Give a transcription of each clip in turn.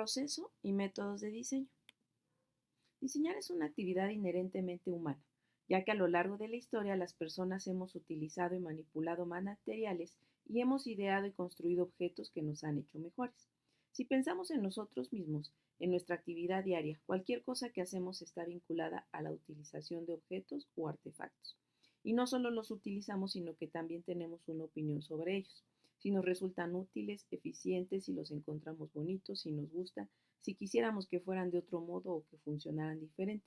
Proceso y métodos de diseño. Diseñar es una actividad inherentemente humana, ya que a lo largo de la historia las personas hemos utilizado y manipulado materiales y hemos ideado y construido objetos que nos han hecho mejores. Si pensamos en nosotros mismos, en nuestra actividad diaria, cualquier cosa que hacemos está vinculada a la utilización de objetos o artefactos. Y no solo los utilizamos, sino que también tenemos una opinión sobre ellos. Si nos resultan útiles, eficientes, si los encontramos bonitos, si nos gustan, si quisiéramos que fueran de otro modo o que funcionaran diferente.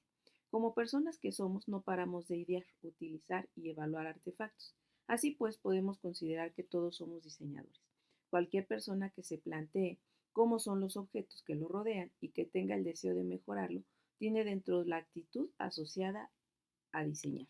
Como personas que somos, no paramos de idear, utilizar y evaluar artefactos. Así pues, podemos considerar que todos somos diseñadores. Cualquier persona que se plantee cómo son los objetos que lo rodean y que tenga el deseo de mejorarlo, tiene dentro la actitud asociada a diseñar.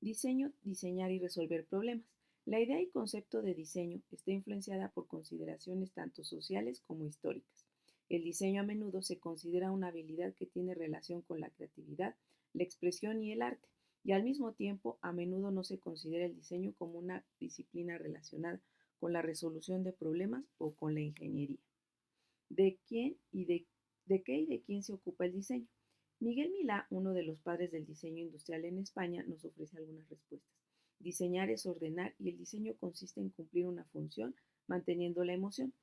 Diseño, diseñar y resolver problemas. La idea y concepto de diseño está influenciada por consideraciones tanto sociales como históricas. El diseño a menudo se considera una habilidad que tiene relación con la creatividad, la expresión y el arte, y al mismo tiempo a menudo no se considera el diseño como una disciplina relacionada con la resolución de problemas o con la ingeniería. ¿De quién de qué y de quién se ocupa el diseño? Miguel Milá, uno de los padres del diseño industrial en España, nos ofrece algunas respuestas. Diseñar es ordenar y el diseño consiste en cumplir una función manteniendo la emoción,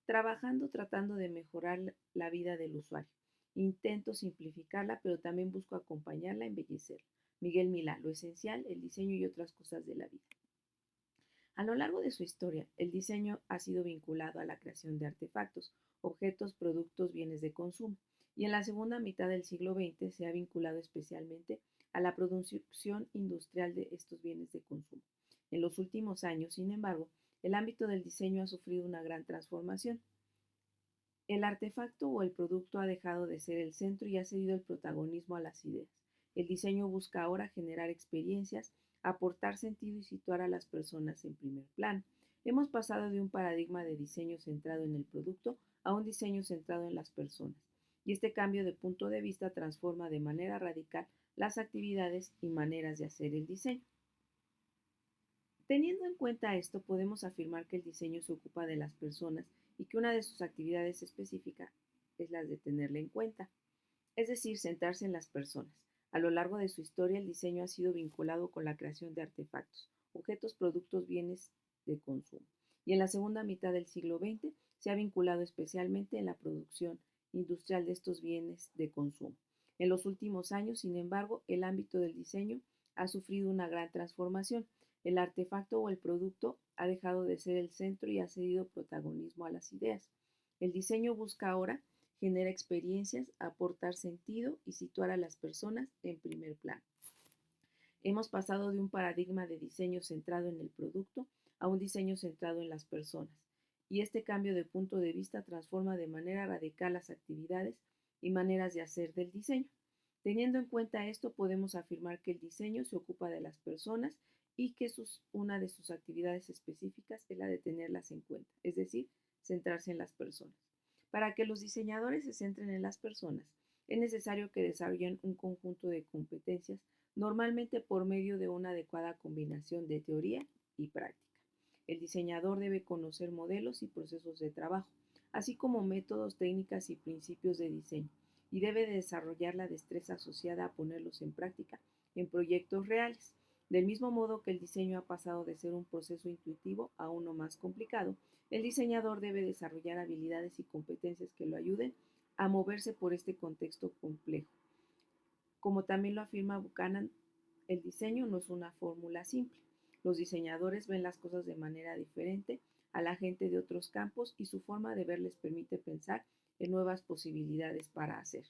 trabajando tratando de mejorar la vida del usuario. Intento simplificarla, pero también busco acompañarla, embellecerla. Miguel Milá, lo esencial, el diseño y otras cosas de la vida. A lo largo de su historia, el diseño ha sido vinculado a la creación de artefactos, objetos, productos, bienes de consumo, y en la segunda mitad del siglo XX se ha vinculado especialmente a la producción industrial de estos bienes de consumo. En los últimos años, sin embargo, el ámbito del diseño ha sufrido una gran transformación. El artefacto o el producto ha dejado de ser el centro y ha cedido el protagonismo a las ideas. El diseño busca ahora generar experiencias, aportar sentido y situar a las personas en primer plano. Hemos pasado de un paradigma de diseño centrado en el producto a un diseño centrado en las personas. Y este cambio de punto de vista transforma de manera radical las actividades y maneras de hacer el diseño. Teniendo en cuenta esto, podemos afirmar que el diseño se ocupa de las personas y que una de sus actividades específicas es la de tenerla en cuenta, es decir, centrarse en las personas. A lo largo de su historia, el diseño ha sido vinculado con la creación de artefactos, objetos, productos, bienes de consumo. Y en la segunda mitad del siglo XX se ha vinculado especialmente en la producción industrial de estos bienes de consumo. En los últimos años, sin embargo, el ámbito del diseño ha sufrido una gran transformación. El artefacto o el producto ha dejado de ser el centro y ha cedido protagonismo a las ideas. El diseño busca ahora generar experiencias, aportar sentido y situar a las personas en primer plano. Hemos pasado de un paradigma de diseño centrado en el producto a un diseño centrado en las personas, y este cambio de punto de vista transforma de manera radical las actividades y maneras de hacer del diseño. Teniendo en cuenta esto, podemos afirmar que el diseño se ocupa de las personas y que una de sus actividades específicas es la de tenerlas en cuenta, es decir, centrarse en las personas. Para que los diseñadores se centren en las personas, es necesario que desarrollen un conjunto de competencias, normalmente por medio de una adecuada combinación de teoría y práctica. El diseñador debe conocer modelos y procesos de trabajo, así como métodos, técnicas y principios de diseño, y debe desarrollar la destreza asociada a ponerlos en práctica en proyectos reales. Del mismo modo que el diseño ha pasado de ser un proceso intuitivo a uno más complicado, el diseñador debe desarrollar habilidades y competencias que lo ayuden a moverse por este contexto complejo. Como también lo afirma Buchanan, el diseño no es una fórmula simple. Los diseñadores ven las cosas de manera diferente a la gente de otros campos y su forma de ver les permite pensar en nuevas posibilidades para hacer.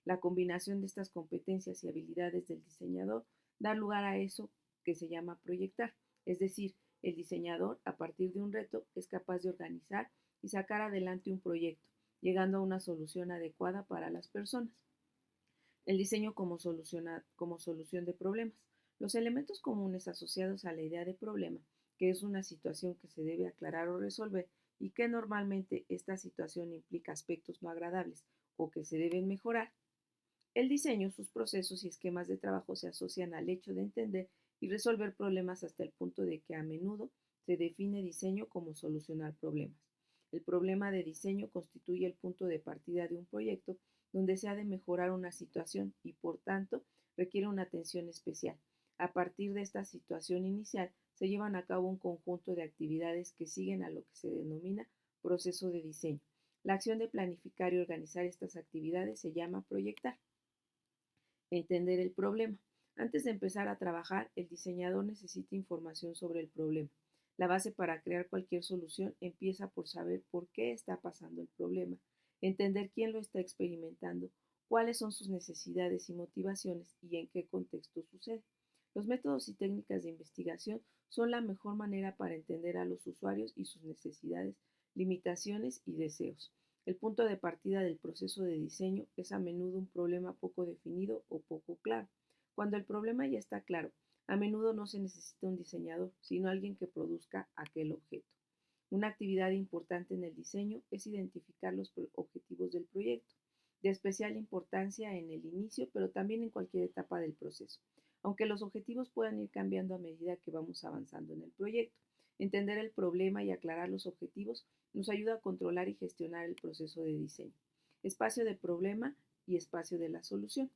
La combinación de estas competencias y habilidades del diseñador da lugar a eso que se llama proyectar, es decir, el diseñador, a partir de un reto, es capaz de organizar y sacar adelante un proyecto, llegando a una solución adecuada para las personas. El diseño como solución de problemas. Los elementos comunes asociados a la idea de problema, que es una situación que se debe aclarar o resolver y que normalmente esta situación implica aspectos no agradables o que se deben mejorar. El diseño, sus procesos y esquemas de trabajo se asocian al hecho de entender y resolver problemas hasta el punto de que a menudo se define diseño como solucionar problemas. El problema de diseño constituye el punto de partida de un proyecto donde se ha de mejorar una situación y, por tanto, requiere una atención especial. A partir de esta situación inicial, se llevan a cabo un conjunto de actividades que siguen a lo que se denomina proceso de diseño. La acción de planificar y organizar estas actividades se llama proyectar. Entender el problema. Antes de empezar a trabajar, el diseñador necesita información sobre el problema. La base para crear cualquier solución empieza por saber por qué está pasando el problema, entender quién lo está experimentando, cuáles son sus necesidades y motivaciones y en qué contexto sucede. Los métodos y técnicas de investigación son la mejor manera para entender a los usuarios y sus necesidades, limitaciones y deseos. El punto de partida del proceso de diseño es a menudo un problema poco definido o poco claro. Cuando el problema ya está claro, a menudo no se necesita un diseñador, sino alguien que produzca aquel objeto. Una actividad importante en el diseño es identificar los objetivos del proyecto, de especial importancia en el inicio, pero también en cualquier etapa del proceso, aunque los objetivos puedan ir cambiando a medida que vamos avanzando en el proyecto. Entender el problema y aclarar los objetivos nos ayuda a controlar y gestionar el proceso de diseño. Espacio de problema y espacio de la solución.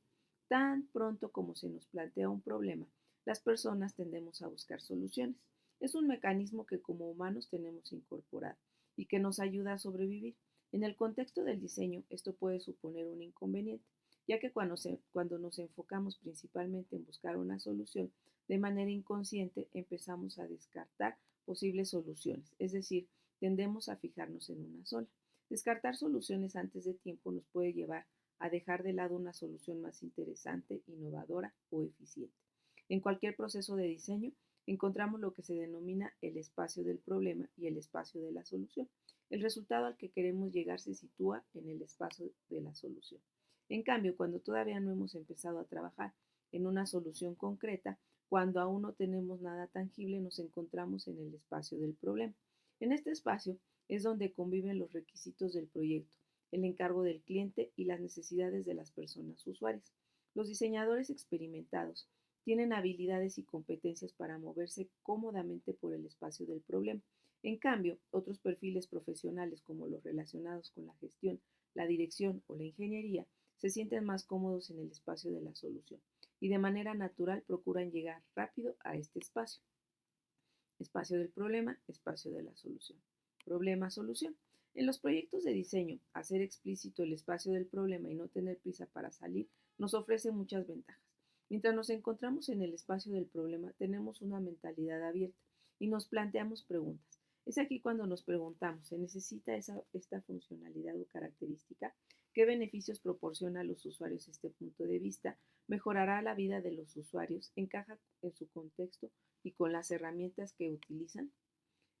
Tan pronto como se nos plantea un problema, las personas tendemos a buscar soluciones. Es un mecanismo que como humanos tenemos incorporado y que nos ayuda a sobrevivir. En el contexto del diseño, esto puede suponer un inconveniente, ya que cuando nos enfocamos principalmente en buscar una solución, de manera inconsciente empezamos a descartar posibles soluciones, es decir, tendemos a fijarnos en una sola. Descartar soluciones antes de tiempo nos puede llevar a dejar de lado una solución más interesante, innovadora o eficiente. En cualquier proceso de diseño, encontramos lo que se denomina el espacio del problema y el espacio de la solución. El resultado al que queremos llegar se sitúa en el espacio de la solución. En cambio, cuando todavía no hemos empezado a trabajar en una solución concreta, cuando aún no tenemos nada tangible, nos encontramos en el espacio del problema. En este espacio es donde conviven los requisitos del proyecto, el encargo del cliente y las necesidades de las personas usuarias. Los diseñadores experimentados tienen habilidades y competencias para moverse cómodamente por el espacio del problema. En cambio, otros perfiles profesionales como los relacionados con la gestión, la dirección o la ingeniería se sienten más cómodos en el espacio de la solución y de manera natural procuran llegar rápido a este espacio. Espacio del problema, espacio de la solución. Problema-solución. En los proyectos de diseño, hacer explícito el espacio del problema y no tener prisa para salir nos ofrece muchas ventajas. Mientras nos encontramos en el espacio del problema, tenemos una mentalidad abierta y nos planteamos preguntas. Es aquí cuando nos preguntamos, ¿se necesita esta funcionalidad o característica? ¿Qué beneficios proporciona a los usuarios este punto de vista? ¿Mejorará la vida de los usuarios? ¿Encaja en su contexto y con las herramientas que utilizan?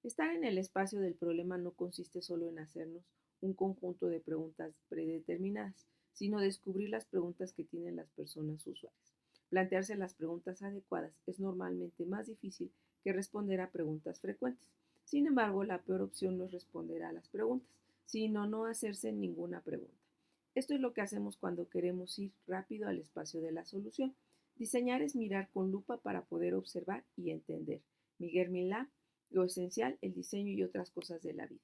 Estar en el espacio del problema no consiste solo en hacernos un conjunto de preguntas predeterminadas, sino descubrir las preguntas que tienen las personas usuarias. Plantearse las preguntas adecuadas es normalmente más difícil que responder a preguntas frecuentes. Sin embargo, la peor opción no es responder a las preguntas, sino no hacerse ninguna pregunta. Esto es lo que hacemos cuando queremos ir rápido al espacio de la solución. Diseñar es mirar con lupa para poder observar y entender. Miguel Milá, lo esencial, el diseño y otras cosas de la vida.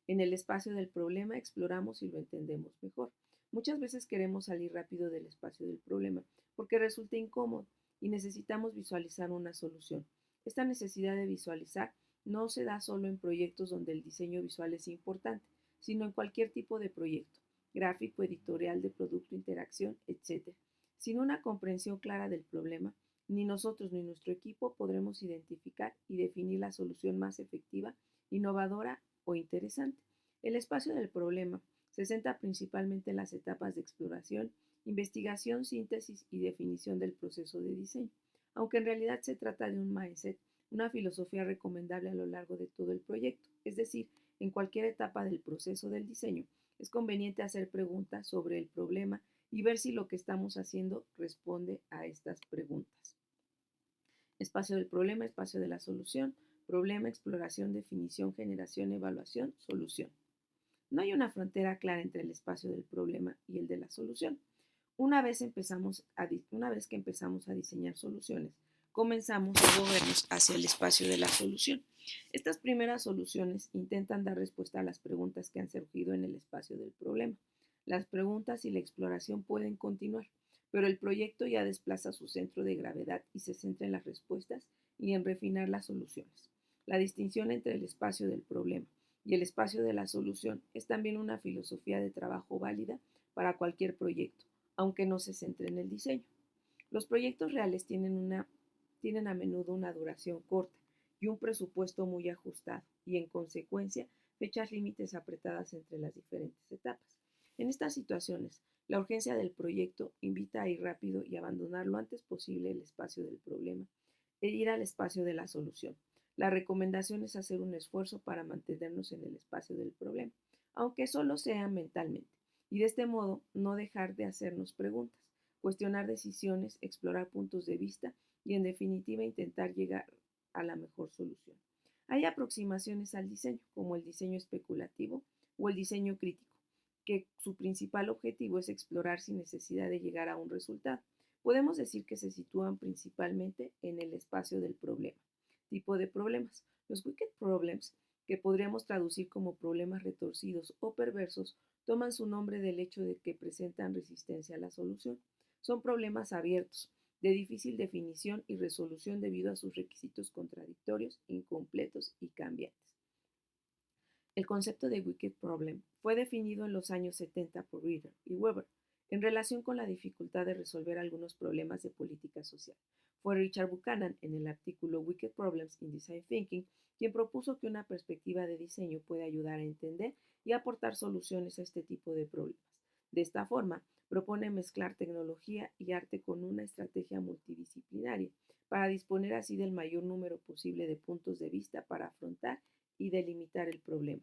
En el espacio del problema exploramos y lo entendemos mejor. Muchas veces queremos salir rápido del espacio del problema porque resulta incómodo y necesitamos visualizar una solución. Esta necesidad de visualizar no se da solo en proyectos donde el diseño visual es importante, sino en cualquier tipo de proyecto, gráfico, editorial, de producto, interacción, etc. Sin una comprensión clara del problema, ni nosotros ni nuestro equipo podremos identificar y definir la solución más efectiva, innovadora o interesante. El espacio del problema se centra principalmente en las etapas de exploración, investigación, síntesis y definición del proceso de diseño, aunque en realidad se trata de un mindset, una filosofía recomendable a lo largo de todo el proyecto, es decir, en cualquier etapa del proceso del diseño. Es conveniente hacer preguntas sobre el problema y ver si lo que estamos haciendo responde a estas preguntas. Espacio del problema, espacio de la solución, problema, exploración, definición, generación, evaluación, solución. No hay una frontera clara entre el espacio del problema y el de la solución. Una vez que empezamos a diseñar soluciones, comenzamos a movernos hacia el espacio de la solución. Estas primeras soluciones intentan dar respuesta a las preguntas que han surgido en el espacio del problema. Las preguntas y la exploración pueden continuar, pero el proyecto ya desplaza su centro de gravedad y se centra en las respuestas y en refinar las soluciones. La distinción entre el espacio del problema y el espacio de la solución es también una filosofía de trabajo válida para cualquier proyecto, aunque no se centre en el diseño. Los proyectos reales tienen a menudo una duración corta y un presupuesto muy ajustado y, en consecuencia, fechas límites apretadas entre las diferentes etapas. En estas situaciones, la urgencia del proyecto invita a ir rápido y abandonar lo antes posible el espacio del problema e ir al espacio de la solución. La recomendación es hacer un esfuerzo para mantenernos en el espacio del problema, aunque solo sea mentalmente, y de este modo no dejar de hacernos preguntas, cuestionar decisiones, explorar puntos de vista y, en definitiva, intentar llegar a la mejor solución. Hay aproximaciones al diseño, como el diseño especulativo o el diseño crítico, que su principal objetivo es explorar sin necesidad de llegar a un resultado. Podemos decir que se sitúan principalmente en el espacio del problema. Tipo de problemas. Los wicked problems, que podríamos traducir como problemas retorcidos o perversos, toman su nombre del hecho de que presentan resistencia a la solución. Son problemas abiertos, de difícil definición y resolución debido a sus requisitos contradictorios, incompletos y cambiantes. El concepto de wicked problem fue definido en los años 70 por Reader y Weber en relación con la dificultad de resolver algunos problemas de política social. Fue Richard Buchanan, en el artículo Wicked Problems in Design Thinking, quien propuso que una perspectiva de diseño puede ayudar a entender y aportar soluciones a este tipo de problemas. De esta forma, propone mezclar tecnología y arte con una estrategia multidisciplinaria para disponer así del mayor número posible de puntos de vista para afrontar y delimitar el problema.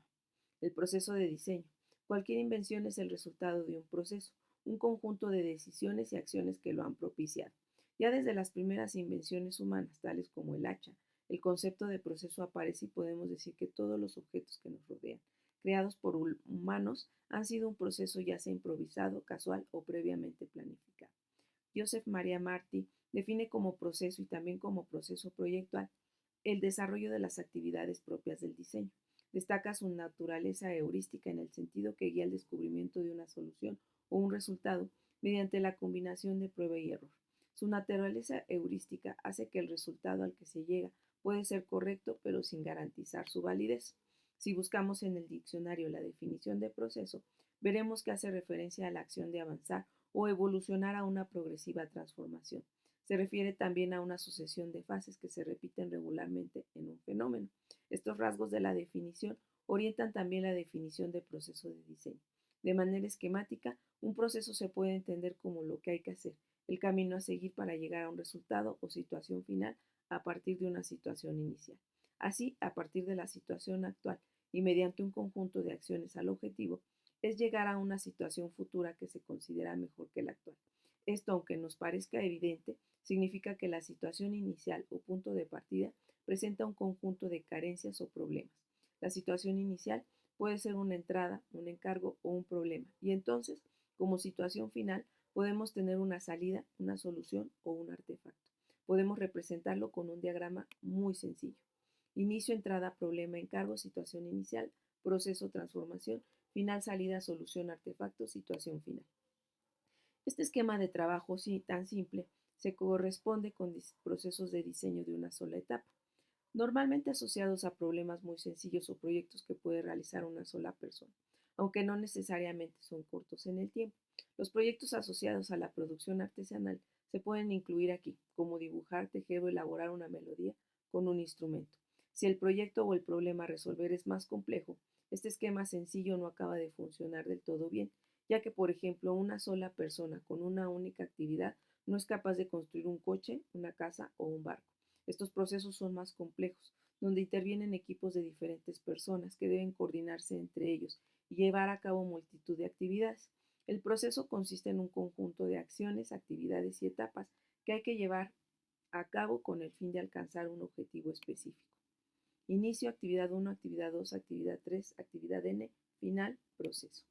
El proceso de diseño. Cualquier invención es el resultado de un proceso, un conjunto de decisiones y acciones que lo han propiciado. Ya desde las primeras invenciones humanas, tales como el hacha, el concepto de proceso aparece y podemos decir que todos los objetos que nos rodean, creados por humanos, han sido un proceso ya sea improvisado, casual o previamente planificado. Joseph Maria Marti define como proceso y también como proceso proyectual el desarrollo de las actividades propias del diseño. Destaca su naturaleza heurística en el sentido que guía el descubrimiento de una solución o un resultado mediante la combinación de prueba y error. Su naturaleza heurística hace que el resultado al que se llega puede ser correcto, pero sin garantizar su validez. Si buscamos en el diccionario la definición de proceso, veremos que hace referencia a la acción de avanzar o evolucionar a una progresiva transformación. Se refiere también a una sucesión de fases que se repiten regularmente en un fenómeno. Estos rasgos de la definición orientan también la definición de proceso de diseño. De manera esquemática, un proceso se puede entender como lo que hay que hacer, el camino a seguir para llegar a un resultado o situación final a partir de una situación inicial. Así, a partir de la situación actual y mediante un conjunto de acciones al objetivo, es llegar a una situación futura que se considera mejor que la actual. Esto, aunque nos parezca evidente, significa que la situación inicial o punto de partida presenta un conjunto de carencias o problemas. La situación inicial puede ser una entrada, un encargo o un problema, y entonces, como situación final, podemos tener una salida, una solución o un artefacto. Podemos representarlo con un diagrama muy sencillo. Inicio, entrada, problema, encargo, situación inicial, proceso, transformación, final, salida, solución, artefacto, situación final. Este esquema de trabajo tan simple se corresponde con procesos de diseño de una sola etapa, normalmente asociados a problemas muy sencillos o proyectos que puede realizar una sola persona, aunque no necesariamente son cortos en el tiempo. Los proyectos asociados a la producción artesanal se pueden incluir aquí, como dibujar, tejer o elaborar una melodía con un instrumento. Si el proyecto o el problema a resolver es más complejo, este esquema sencillo no acaba de funcionar del todo bien, ya que, por ejemplo, una sola persona con una única actividad no es capaz de construir un coche, una casa o un barco. Estos procesos son más complejos, donde intervienen equipos de diferentes personas que deben coordinarse entre ellos y llevar a cabo multitud de actividades. El proceso consiste en un conjunto de acciones, actividades y etapas que hay que llevar a cabo con el fin de alcanzar un objetivo específico. Inicio, actividad 1, actividad 2, actividad 3, actividad N, final, proceso.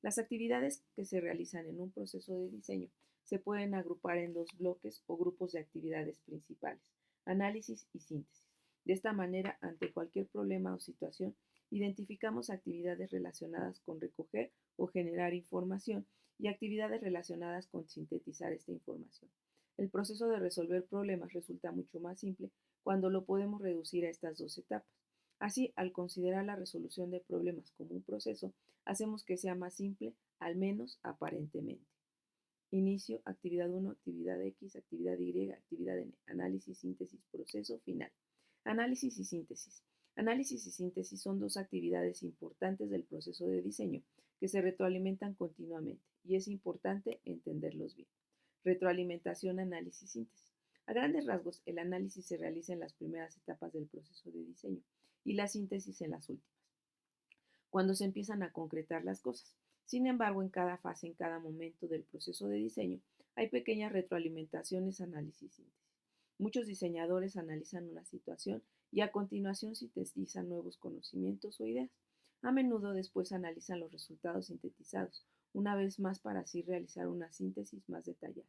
Las actividades que se realizan en un proceso de diseño se pueden agrupar en dos bloques o grupos de actividades principales. análisis y síntesis. De esta manera, ante cualquier problema o situación, identificamos actividades relacionadas con recoger o generar información y actividades relacionadas con sintetizar esta información. El proceso de resolver problemas resulta mucho más simple cuando lo podemos reducir a estas dos etapas. Así, al considerar la resolución de problemas como un proceso, hacemos que sea más simple, al menos aparentemente. Inicio, actividad 1, actividad X, actividad Y, actividad N, análisis, síntesis, proceso, final. Análisis y síntesis. Análisis y síntesis son dos actividades importantes del proceso de diseño que se retroalimentan continuamente y es importante entenderlos bien. Retroalimentación, análisis, síntesis. A grandes rasgos, el análisis se realiza en las primeras etapas del proceso de diseño y la síntesis en las últimas, cuando se empiezan a concretar las cosas. Sin embargo, en cada fase, en cada momento del proceso de diseño, hay pequeñas retroalimentaciones, análisis y síntesis. Muchos diseñadores analizan una situación y a continuación sintetizan nuevos conocimientos o ideas. A menudo después analizan los resultados sintetizados, una vez más para así realizar una síntesis más detallada.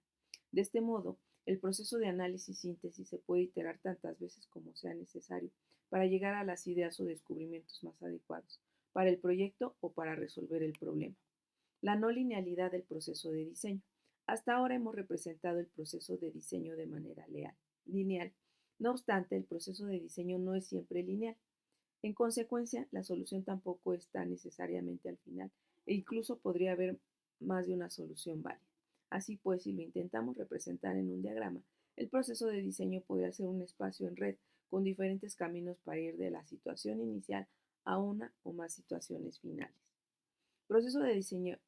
De este modo, el proceso de análisis-síntesis se puede iterar tantas veces como sea necesario para llegar a las ideas o descubrimientos más adecuados para el proyecto o para resolver el problema. La no linealidad del proceso de diseño. Hasta ahora hemos representado el proceso de diseño de manera lineal. No obstante, el proceso de diseño no es siempre lineal. En consecuencia, la solución tampoco está necesariamente al final e incluso podría haber más de una solución válida. Así pues, si lo intentamos representar en un diagrama, el proceso de diseño podría ser un espacio en red con diferentes caminos para ir de la situación inicial a una o más situaciones finales. Proceso de diseño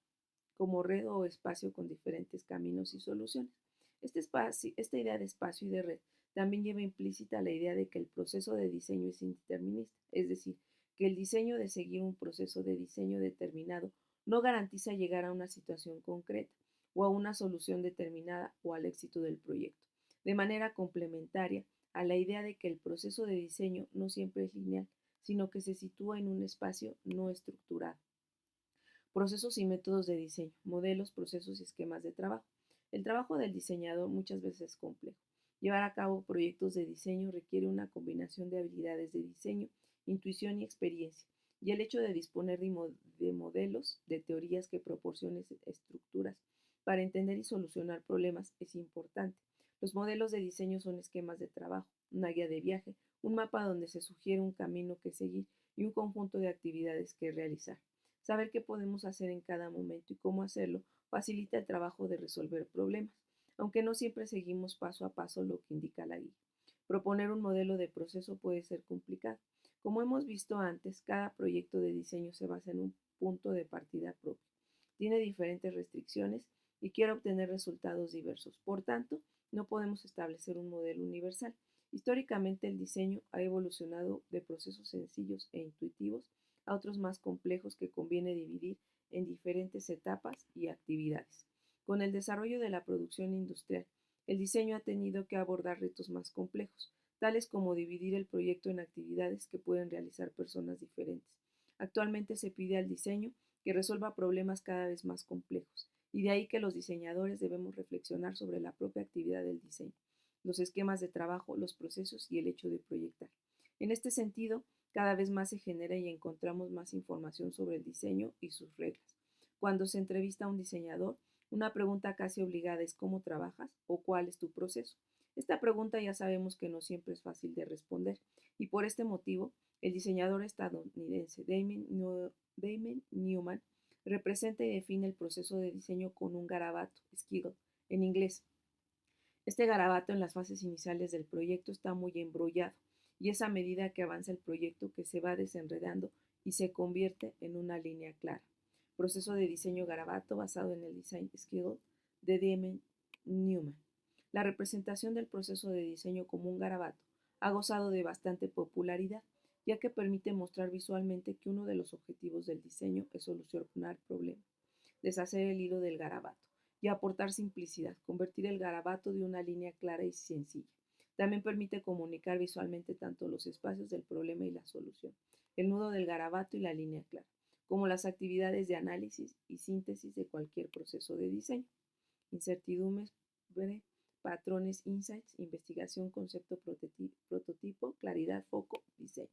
como red o espacio con diferentes caminos y soluciones. Esta idea de espacio y de red también lleva implícita la idea de que el proceso de diseño es indeterminista, es decir, que el diseño de seguir un proceso de diseño determinado no garantiza llegar a una situación concreta o a una solución determinada o al éxito del proyecto, de manera complementaria a la idea de que el proceso de diseño no siempre es lineal, sino que se sitúa en un espacio no estructurado. Procesos y métodos de diseño, modelos, procesos y esquemas de trabajo. El trabajo del diseñador muchas veces es complejo. Llevar a cabo proyectos de diseño requiere una combinación de habilidades de diseño, intuición y experiencia, y el hecho de disponer de modelos, de teorías que proporcionen estructuras para entender y solucionar problemas es importante. Los modelos de diseño son esquemas de trabajo, una guía de viaje, un mapa donde se sugiere un camino que seguir y un conjunto de actividades que realizar. Saber qué podemos hacer en cada momento y cómo hacerlo facilita el trabajo de resolver problemas, aunque no siempre seguimos paso a paso lo que indica la guía. Proponer un modelo de proceso puede ser complicado. Como hemos visto antes, cada proyecto de diseño se basa en un punto de partida propio. Tiene diferentes restricciones y quiere obtener resultados diversos. Por tanto, no podemos establecer un modelo universal. Históricamente, el diseño ha evolucionado de procesos sencillos e intuitivos a otros más complejos que conviene dividir en diferentes etapas y actividades. Con el desarrollo de la producción industrial, el diseño ha tenido que abordar retos más complejos, tales como dividir el proyecto en actividades que pueden realizar personas diferentes. Actualmente se pide al diseño que resuelva problemas cada vez más complejos, y de ahí que los diseñadores debemos reflexionar sobre la propia actividad del diseño, los esquemas de trabajo, los procesos y el hecho de proyectar. En este sentido, cada vez más se genera y encontramos más información sobre el diseño y sus reglas. Cuando se entrevista a un diseñador, una pregunta casi obligada es ¿cómo trabajas? O ¿cuál es tu proceso? Esta pregunta ya sabemos que no siempre es fácil de responder y por este motivo el diseñador estadounidense Damon Newman representa y define el proceso de diseño con un garabato, Schedule, en inglés. Este garabato en las fases iniciales del proyecto está muy embrollado y es a medida que avanza el proyecto que se va desenredando y se convierte en una línea clara. Proceso de diseño garabato basado en el Design Schedule de Damon Newman. La representación del proceso de diseño como un garabato ha gozado de bastante popularidad, ya que permite mostrar visualmente que uno de los objetivos del diseño es solucionar problemas, deshacer el hilo del garabato y aportar simplicidad, convertir el garabato de una línea clara y sencilla. También permite comunicar visualmente tanto los espacios del problema y la solución, el nudo del garabato y la línea clara, como las actividades de análisis y síntesis de cualquier proceso de diseño. Incertidumbre patrones, insights, investigación, concepto, prototipo, claridad, foco, diseño.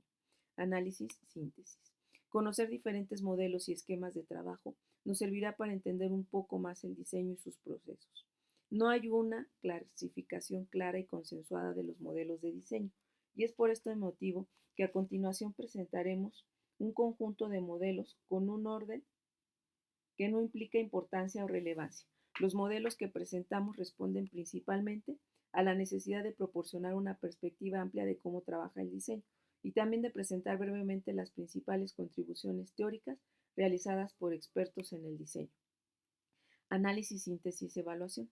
Análisis, síntesis. Conocer diferentes modelos y esquemas de trabajo nos servirá para entender un poco más el diseño y sus procesos. No hay una clasificación clara y consensuada de los modelos de diseño, y es por este motivo que a continuación presentaremos un conjunto de modelos con un orden que no implica importancia o relevancia. Los modelos que presentamos responden principalmente a la necesidad de proporcionar una perspectiva amplia de cómo trabaja el diseño y también de presentar brevemente las principales contribuciones teóricas realizadas por expertos en el diseño. Análisis, síntesis, evaluación.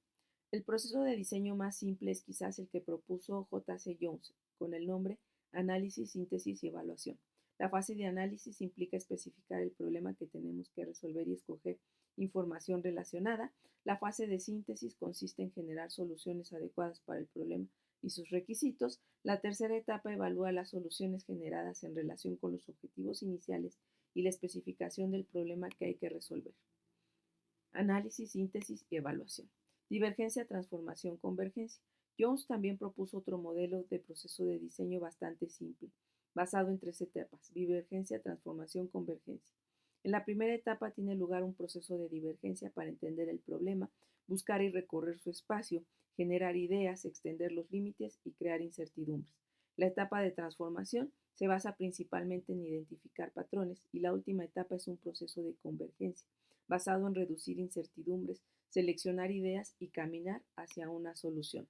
El proceso de diseño más simple es quizás el que propuso J.C. Jones, con el nombre análisis, síntesis y evaluación. La fase de análisis implica especificar el problema que tenemos que resolver y escoger información relacionada. La fase de síntesis consiste en generar soluciones adecuadas para el problema y sus requisitos. La tercera etapa evalúa las soluciones generadas en relación con los objetivos iniciales y la especificación del problema que hay que resolver. Análisis, síntesis y evaluación. Divergencia, transformación, convergencia. Jones también propuso otro modelo de proceso de diseño bastante simple, basado en 3 etapas: divergencia, transformación, convergencia. En la primera etapa tiene lugar un proceso de divergencia para entender el problema, buscar y recorrer su espacio, generar ideas, extender los límites y crear incertidumbres. La etapa de transformación se basa principalmente en identificar patrones y la última etapa es un proceso de convergencia, basado en reducir incertidumbres, seleccionar ideas y caminar hacia una solución.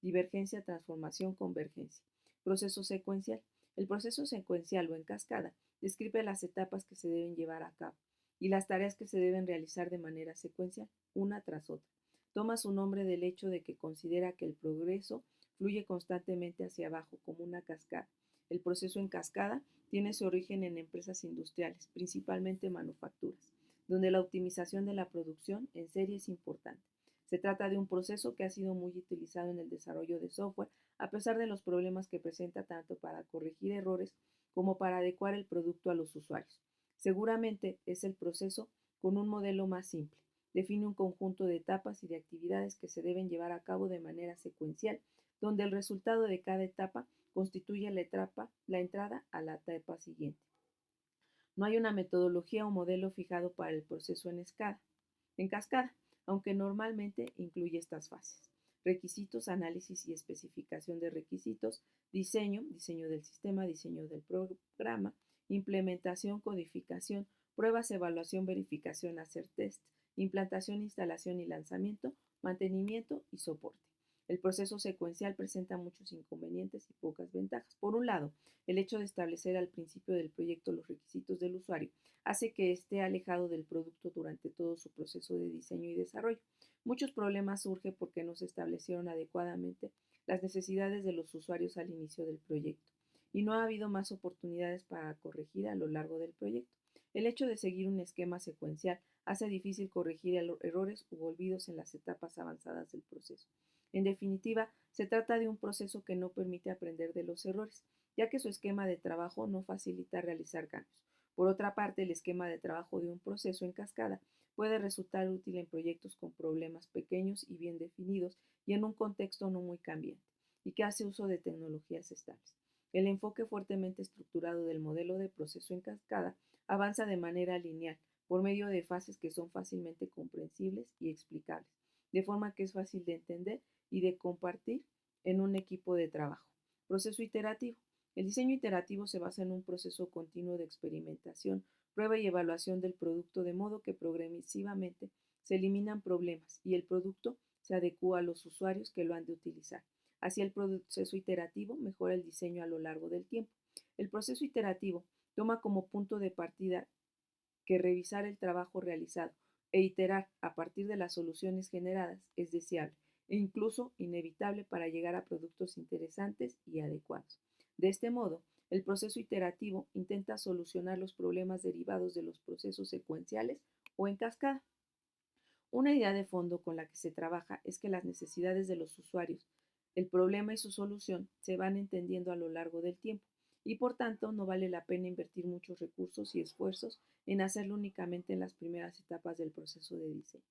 Divergencia, transformación, convergencia. Proceso secuencial. El proceso secuencial o en cascada describe las etapas que se deben llevar a cabo y las tareas que se deben realizar de manera secuencial, una tras otra. Toma su nombre del hecho de que considera que el progreso fluye constantemente hacia abajo como una cascada. El proceso en cascada tiene su origen en empresas industriales, principalmente manufacturas, donde la optimización de la producción en serie es importante. Se trata de un proceso que ha sido muy utilizado en el desarrollo de software, a pesar de los problemas que presenta tanto para corregir errores como para adecuar el producto a los usuarios. Seguramente es el proceso con un modelo más simple. Define un conjunto de etapas y de actividades que se deben llevar a cabo de manera secuencial, donde el resultado de cada etapa constituye la entrada a la etapa siguiente. No hay una metodología o modelo fijado para el proceso en cascada, aunque normalmente incluye estas fases: requisitos, análisis y especificación de requisitos, diseño del sistema, diseño del programa, implementación, codificación, pruebas, evaluación, verificación, hacer test, implantación, instalación y lanzamiento, mantenimiento y soporte. El proceso secuencial presenta muchos inconvenientes y pocas ventajas. Por un lado, el hecho de establecer al principio del proyecto los requisitos del usuario hace que esté alejado del producto durante todo su proceso de diseño y desarrollo. Muchos problemas surgen porque no se establecieron adecuadamente las necesidades de los usuarios al inicio del proyecto y no ha habido más oportunidades para corregir a lo largo del proyecto. El hecho de seguir un esquema secuencial hace difícil corregir errores u olvidos en las etapas avanzadas del proceso. En definitiva, se trata de un proceso que no permite aprender de los errores, ya que su esquema de trabajo no facilita realizar cambios. Por otra parte, el esquema de trabajo de un proceso en cascada puede resultar útil en proyectos con problemas pequeños y bien definidos y en un contexto no muy cambiante, y que hace uso de tecnologías estables. El enfoque fuertemente estructurado del modelo de proceso en cascada avanza de manera lineal, por medio de fases que son fácilmente comprensibles y explicables, de forma que es fácil de entender y de compartir en un equipo de trabajo. Proceso iterativo. El diseño iterativo se basa en un proceso continuo de experimentación, prueba y evaluación del producto, de modo que progresivamente se eliminan problemas y el producto se adecúa a los usuarios que lo han de utilizar. Así, el proceso iterativo mejora el diseño a lo largo del tiempo. El proceso iterativo toma como punto de partida que revisar el trabajo realizado e iterar a partir de las soluciones generadas es deseable e incluso inevitable para llegar a productos interesantes y adecuados. De este modo, el proceso iterativo intenta solucionar los problemas derivados de los procesos secuenciales o en cascada. Una idea de fondo con la que se trabaja es que las necesidades de los usuarios, el problema y su solución se van entendiendo a lo largo del tiempo y por tanto no vale la pena invertir muchos recursos y esfuerzos en hacerlo únicamente en las primeras etapas del proceso de diseño.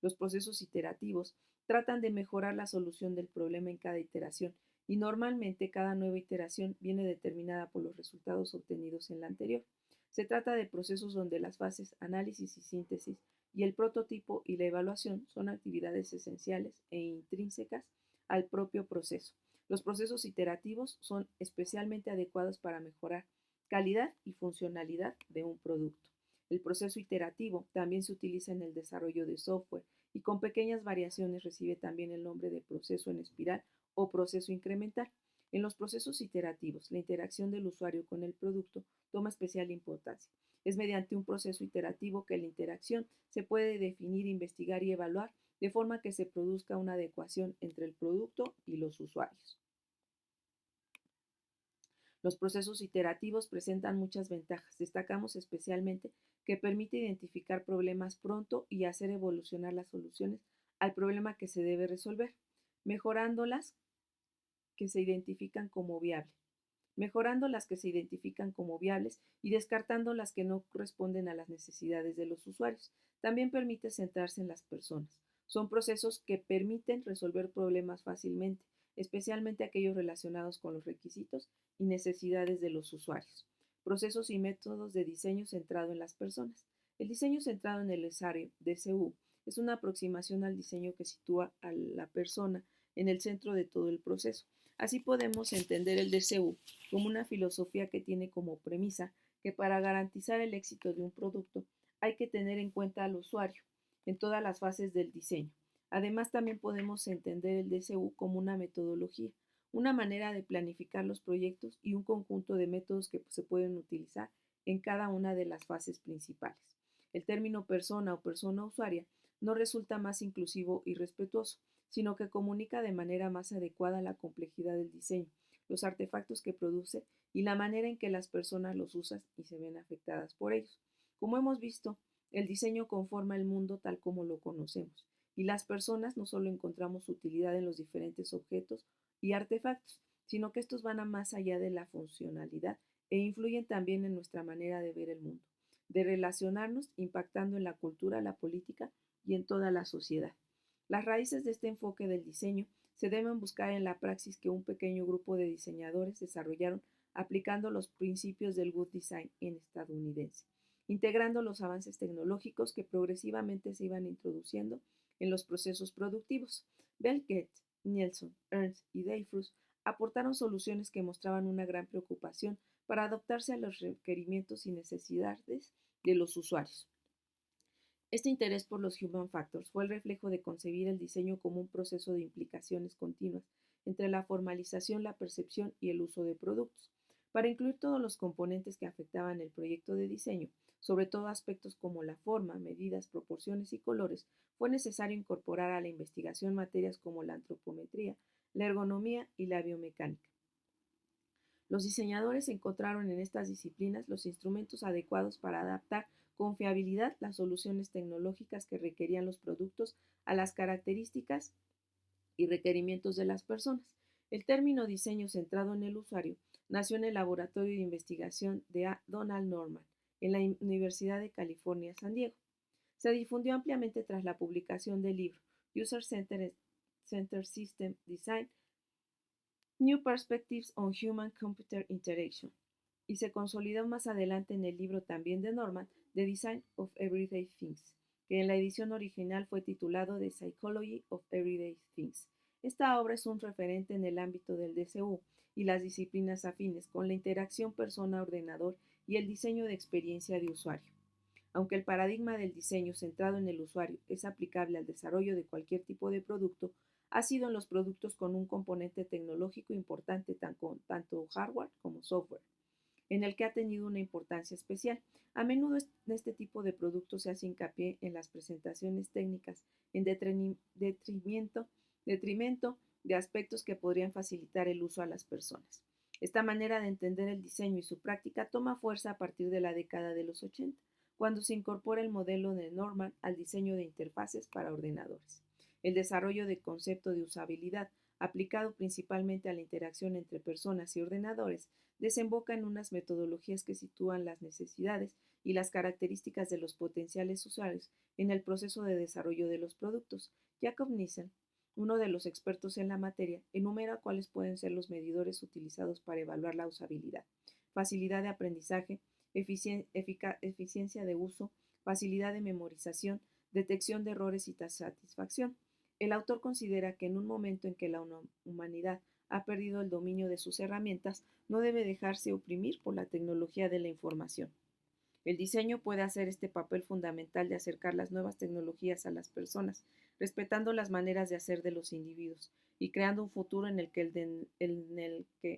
Los procesos iterativos tratan de mejorar la solución del problema en cada iteración y normalmente cada nueva iteración viene determinada por los resultados obtenidos en la anterior. Se trata de procesos donde las fases análisis y síntesis y el prototipo y la evaluación son actividades esenciales e intrínsecas al propio proceso. Los procesos iterativos son especialmente adecuados para mejorar calidad y funcionalidad de un producto. El proceso iterativo también se utiliza en el desarrollo de software y con pequeñas variaciones recibe también el nombre de proceso en espiral o proceso incremental. En los procesos iterativos, la interacción del usuario con el producto toma especial importancia. Es mediante un proceso iterativo que la interacción se puede definir, investigar y evaluar de forma que se produzca una adecuación entre el producto y los usuarios. Los procesos iterativos presentan muchas ventajas. Destacamos especialmente que permite identificar problemas pronto y hacer evolucionar las soluciones al problema que se debe resolver, mejorando las que se identifican como viables, mejorando las que se identifican como viables y descartando las que no responden a las necesidades de los usuarios. También permite centrarse en las personas. Son procesos que permiten resolver problemas fácilmente, especialmente aquellos relacionados con los requisitos y necesidades de los usuarios. Procesos y métodos de diseño centrado en las personas. El diseño centrado en el usuario, DCU, es una aproximación al diseño que sitúa a la persona en el centro de todo el proceso. Así podemos entender el DCU como una filosofía que tiene como premisa que para garantizar el éxito de un producto hay que tener en cuenta al usuario en todas las fases del diseño. Además, también podemos entender el DCU como una metodología, una manera de planificar los proyectos y un conjunto de métodos que se pueden utilizar en cada una de las fases principales. El término persona o persona usuaria no resulta más inclusivo y respetuoso, sino que comunica de manera más adecuada la complejidad del diseño, los artefactos que produce y la manera en que las personas los usan y se ven afectadas por ellos. Como hemos visto, el diseño conforma el mundo tal como lo conocemos, y las personas no solo encontramos utilidad en los diferentes objetos y artefactos, sino que estos van a más allá de la funcionalidad e influyen también en nuestra manera de ver el mundo, de relacionarnos, impactando en la cultura, la política y en toda la sociedad. Las raíces de este enfoque del diseño se deben buscar en la praxis que un pequeño grupo de diseñadores desarrollaron aplicando los principios del Good Design en estadounidense, integrando los avances tecnológicos que progresivamente se iban introduciendo en los procesos productivos. Belket, Nielsen, Ernst y Dreyfus aportaron soluciones que mostraban una gran preocupación para adaptarse a los requerimientos y necesidades de los usuarios. Este interés por los human factors fue el reflejo de concebir el diseño como un proceso de implicaciones continuas entre la formalización, la percepción y el uso de productos. Para incluir todos los componentes que afectaban el proyecto de diseño, sobre todo aspectos como la forma, medidas, proporciones y colores, fue necesario incorporar a la investigación materias como la antropometría, la ergonomía y la biomecánica. Los diseñadores encontraron en estas disciplinas los instrumentos adecuados para adaptar con fiabilidad las soluciones tecnológicas que requerían los productos a las características y requerimientos de las personas. El término diseño centrado en el usuario nació en el Laboratorio de Investigación de Donald Norman en la Universidad de California, San Diego. Se difundió ampliamente tras la publicación del libro User Centered System Design, New Perspectives on Human-Computer Interaction, y se consolidó más adelante en el libro también de Norman, The Design of Everyday Things, que en la edición original fue titulado The Psychology of Everyday Things. Esta obra es un referente en el ámbito del DCU y las disciplinas afines con la interacción persona-ordenador y el diseño de experiencia de usuario. Aunque el paradigma del diseño centrado en el usuario es aplicable al desarrollo de cualquier tipo de producto, ha sido en los productos con un componente tecnológico importante tanto hardware como software, en el que ha tenido una importancia especial. A menudo en este tipo de productos se hace hincapié en las presentaciones técnicas en detrimento de aspectos que podrían facilitar el uso a las personas. Esta manera de entender el diseño y su práctica toma fuerza a partir de la década de los 80, cuando se incorpora el modelo de Norman al diseño de interfaces para ordenadores. El desarrollo de concepto de usabilidad aplicado principalmente a la interacción entre personas y ordenadores, desemboca en unas metodologías que sitúan las necesidades y las características de los potenciales usuarios en el proceso de desarrollo de los productos. Jacob Nielsen, uno de los expertos en la materia, enumera cuáles pueden ser los medidores utilizados para evaluar la usabilidad: facilidad de aprendizaje, eficiencia de uso, facilidad de memorización, detección de errores y satisfacción. El autor considera que en un momento en que la humanidad ha perdido el dominio de sus herramientas, no debe dejarse oprimir por la tecnología de la información. El diseño puede hacer este papel fundamental de acercar las nuevas tecnologías a las personas, respetando las maneras de hacer de los individuos y creando un futuro en el que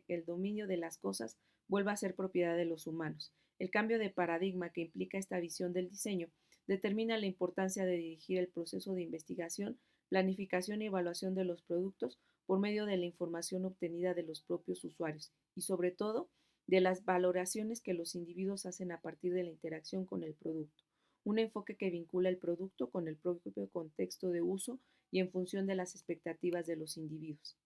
el dominio de las cosas vuelva a ser propiedad de los humanos. El cambio de paradigma que implica esta visión del diseño determina la importancia de dirigir el proceso de investigación, planificación y evaluación de los productos por medio de la información obtenida de los propios usuarios y, sobre todo, de las valoraciones que los individuos hacen a partir de la interacción con el producto. Un enfoque que vincula el producto con el propio contexto de uso y en función de las expectativas de los individuos.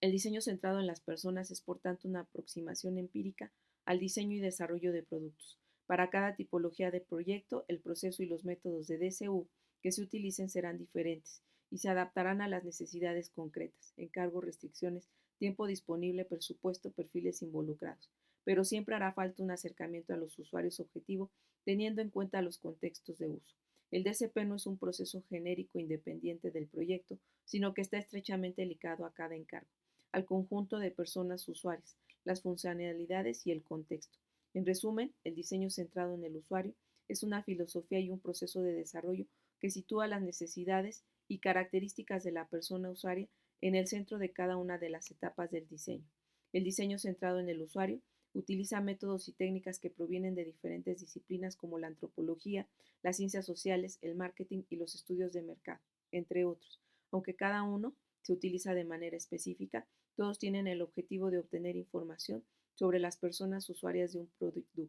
El diseño centrado en las personas es, por tanto, una aproximación empírica al diseño y desarrollo de productos. Para cada tipología de proyecto, el proceso y los métodos de DCU que se utilicen serán diferentes y se adaptarán a las necesidades concretas, encargos, restricciones, tiempo disponible, presupuesto, perfiles involucrados. Pero siempre hará falta un acercamiento a los usuarios objetivo, teniendo en cuenta los contextos de uso. El DCP no es un proceso genérico independiente del proyecto, sino que está estrechamente ligado a cada encargo, al conjunto de personas usuarias, las funcionalidades y el contexto. En resumen, el diseño centrado en el usuario es una filosofía y un proceso de desarrollo que sitúa las necesidades y características de la persona usuaria en el centro de cada una de las etapas del diseño. El diseño centrado en el usuario utiliza métodos y técnicas que provienen de diferentes disciplinas como la antropología, las ciencias sociales, el marketing y los estudios de mercado, entre otros. Aunque cada uno se utiliza de manera específica, todos tienen el objetivo de obtener información sobre las personas usuarias de un producto,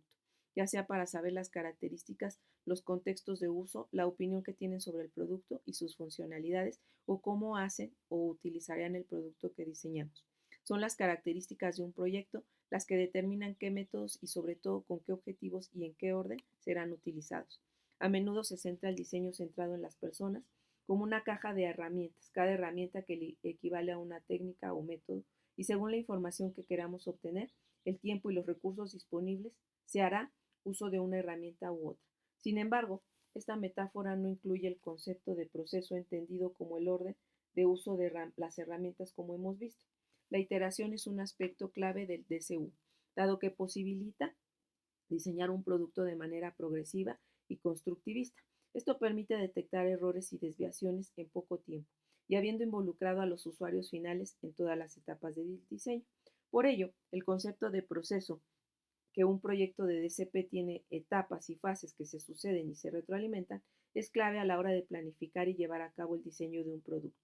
ya sea para saber las características, los contextos de uso, la opinión que tienen sobre el producto y sus funcionalidades, o cómo hacen o utilizarían el producto que diseñamos. Son las características de un proyecto las que determinan qué métodos y, sobre todo, con qué objetivos y en qué orden serán utilizados. A menudo se centra el diseño centrado en las personas como una caja de herramientas, cada herramienta que equivale a una técnica o método, y según la información que queramos obtener, el tiempo y los recursos disponibles, se hará uso de una herramienta u otra. Sin embargo, esta metáfora no incluye el concepto de proceso entendido como el orden de uso de las herramientas como hemos visto. La iteración es un aspecto clave del DCU, dado que posibilita diseñar un producto de manera progresiva y constructivista. Esto permite detectar errores y desviaciones en poco tiempo, y habiendo involucrado a los usuarios finales en todas las etapas del diseño. Por ello, el concepto de proceso, que un proyecto de DCP tiene etapas y fases que se suceden y se retroalimentan, es clave a la hora de planificar y llevar a cabo el diseño de un producto.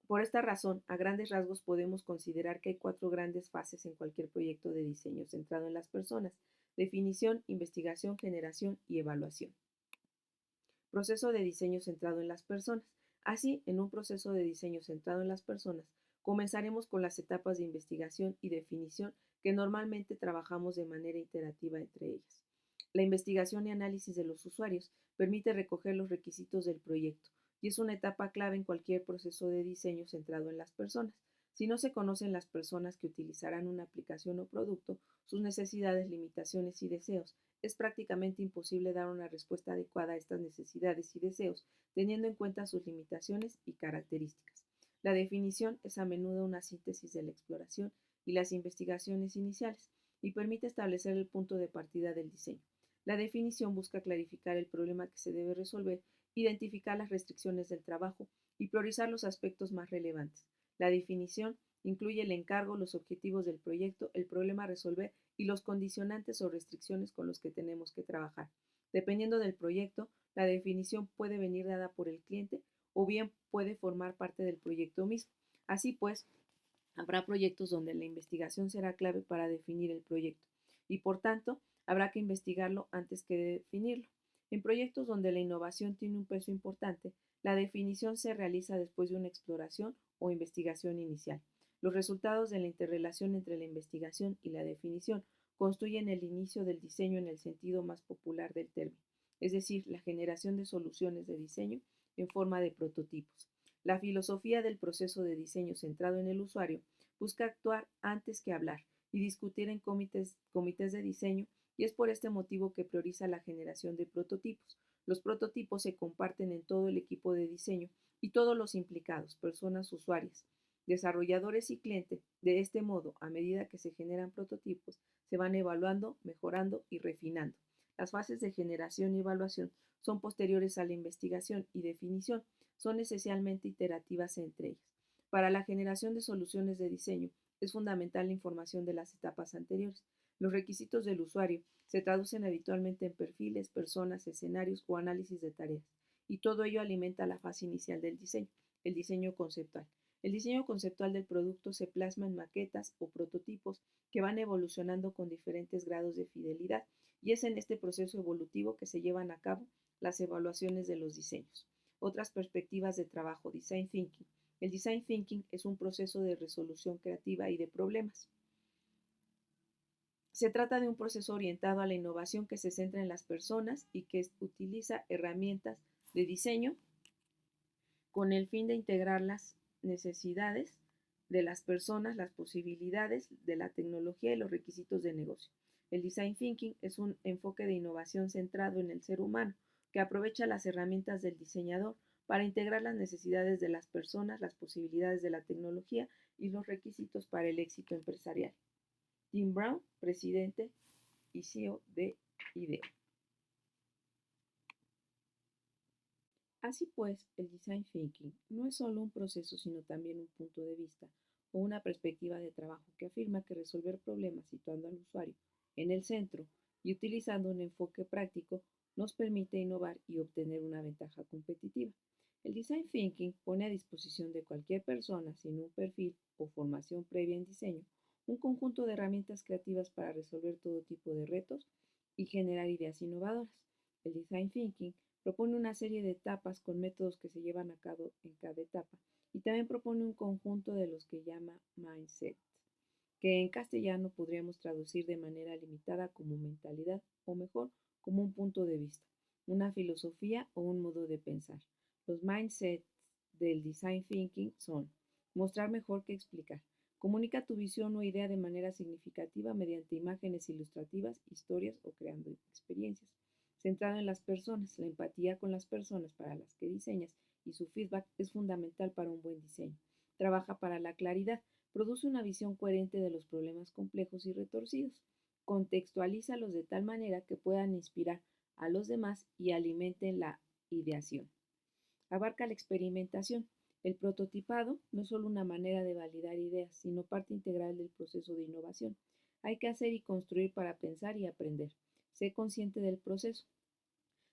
Por esta razón, a grandes rasgos podemos considerar que hay 4 grandes fases en cualquier proyecto de diseño centrado en las personas: definición, investigación, generación y evaluación. Proceso de diseño centrado en las personas. Así, en un proceso de diseño centrado en las personas, comenzaremos con las etapas de investigación y definición que normalmente trabajamos de manera iterativa entre ellas. La investigación y análisis de los usuarios permite recoger los requisitos del proyecto y es una etapa clave en cualquier proceso de diseño centrado en las personas. Si no se conocen las personas que utilizarán una aplicación o producto, sus necesidades, limitaciones y deseos, es prácticamente imposible dar una respuesta adecuada a estas necesidades y deseos, teniendo en cuenta sus limitaciones y características. La definición es a menudo una síntesis de la exploración y las investigaciones iniciales y permite establecer el punto de partida del diseño. La definición busca clarificar el problema que se debe resolver, identificar las restricciones del trabajo y priorizar los aspectos más relevantes. La definición incluye el encargo, los objetivos del proyecto, el problema a resolver y los condicionantes o restricciones con los que tenemos que trabajar. Dependiendo del proyecto, la definición puede venir dada por el cliente o bien puede formar parte del proyecto mismo. Así pues, habrá proyectos donde la investigación será clave para definir el proyecto y, por tanto, habrá que investigarlo antes que definirlo. En proyectos donde la innovación tiene un peso importante, la definición se realiza después de una exploración o investigación inicial. Los resultados de la interrelación entre la investigación y la definición constituyen el inicio del diseño en el sentido más popular del término, es decir, la generación de soluciones de diseño en forma de prototipos. La filosofía del proceso de diseño centrado en el usuario busca actuar antes que hablar y discutir en comités de diseño, y es por este motivo que prioriza la generación de prototipos. Los prototipos se comparten en todo el equipo de diseño y todos los implicados, personas usuarias, desarrolladores y clientes. De este modo, a medida que se generan prototipos, se van evaluando, mejorando y refinando. Las fases de generación y evaluación son posteriores a la investigación y definición, son esencialmente iterativas entre ellas. Para la generación de soluciones de diseño es fundamental la información de las etapas anteriores. Los requisitos del usuario se traducen habitualmente en perfiles, personas, escenarios o análisis de tareas, y todo ello alimenta la fase inicial del diseño, el diseño conceptual. El diseño conceptual del producto se plasma en maquetas o prototipos que van evolucionando con diferentes grados de fidelidad, y es en este proceso evolutivo que se llevan a cabo las evaluaciones de los diseños. Otras perspectivas de trabajo, design thinking. El design thinking es un proceso de resolución creativa y de problemas. Se trata de un proceso orientado a la innovación que se centra en las personas y que utiliza herramientas de diseño con el fin de integrar las necesidades de las personas, las posibilidades de la tecnología y los requisitos de negocio. El design thinking es un enfoque de innovación centrado en el ser humano, que aprovecha las herramientas del diseñador para integrar las necesidades de las personas, las posibilidades de la tecnología y los requisitos para el éxito empresarial. Tim Brown, presidente y CEO de IDEO. Así pues, el design thinking no es solo un proceso, sino también un punto de vista o una perspectiva de trabajo que afirma que resolver problemas situando al usuario en el centro y utilizando un enfoque práctico nos permite innovar y obtener una ventaja competitiva. El design thinking pone a disposición de cualquier persona sin un perfil o formación previa en diseño un conjunto de herramientas creativas para resolver todo tipo de retos y generar ideas innovadoras. El design thinking propone una serie de etapas con métodos que se llevan a cabo en cada etapa, y también propone un conjunto de los que llama mindset, que en castellano podríamos traducir de manera limitada como mentalidad o mejor como un punto de vista, una filosofía o un modo de pensar. Los mindsets del design thinking son: mostrar mejor que explicar. Comunica tu visión o idea de manera significativa mediante imágenes ilustrativas, historias o creando experiencias. Centrado en las personas, la empatía con las personas para las que diseñas y su feedback es fundamental para un buen diseño. Trabaja para la claridad. Produce una visión coherente de los problemas complejos y retorcidos. Contextualízalos de tal manera que puedan inspirar a los demás y alimenten la ideación. Abarca la experimentación. El prototipado no es solo una manera de validar ideas, sino parte integral del proceso de innovación. Hay que hacer y construir para pensar y aprender. Sé consciente del proceso.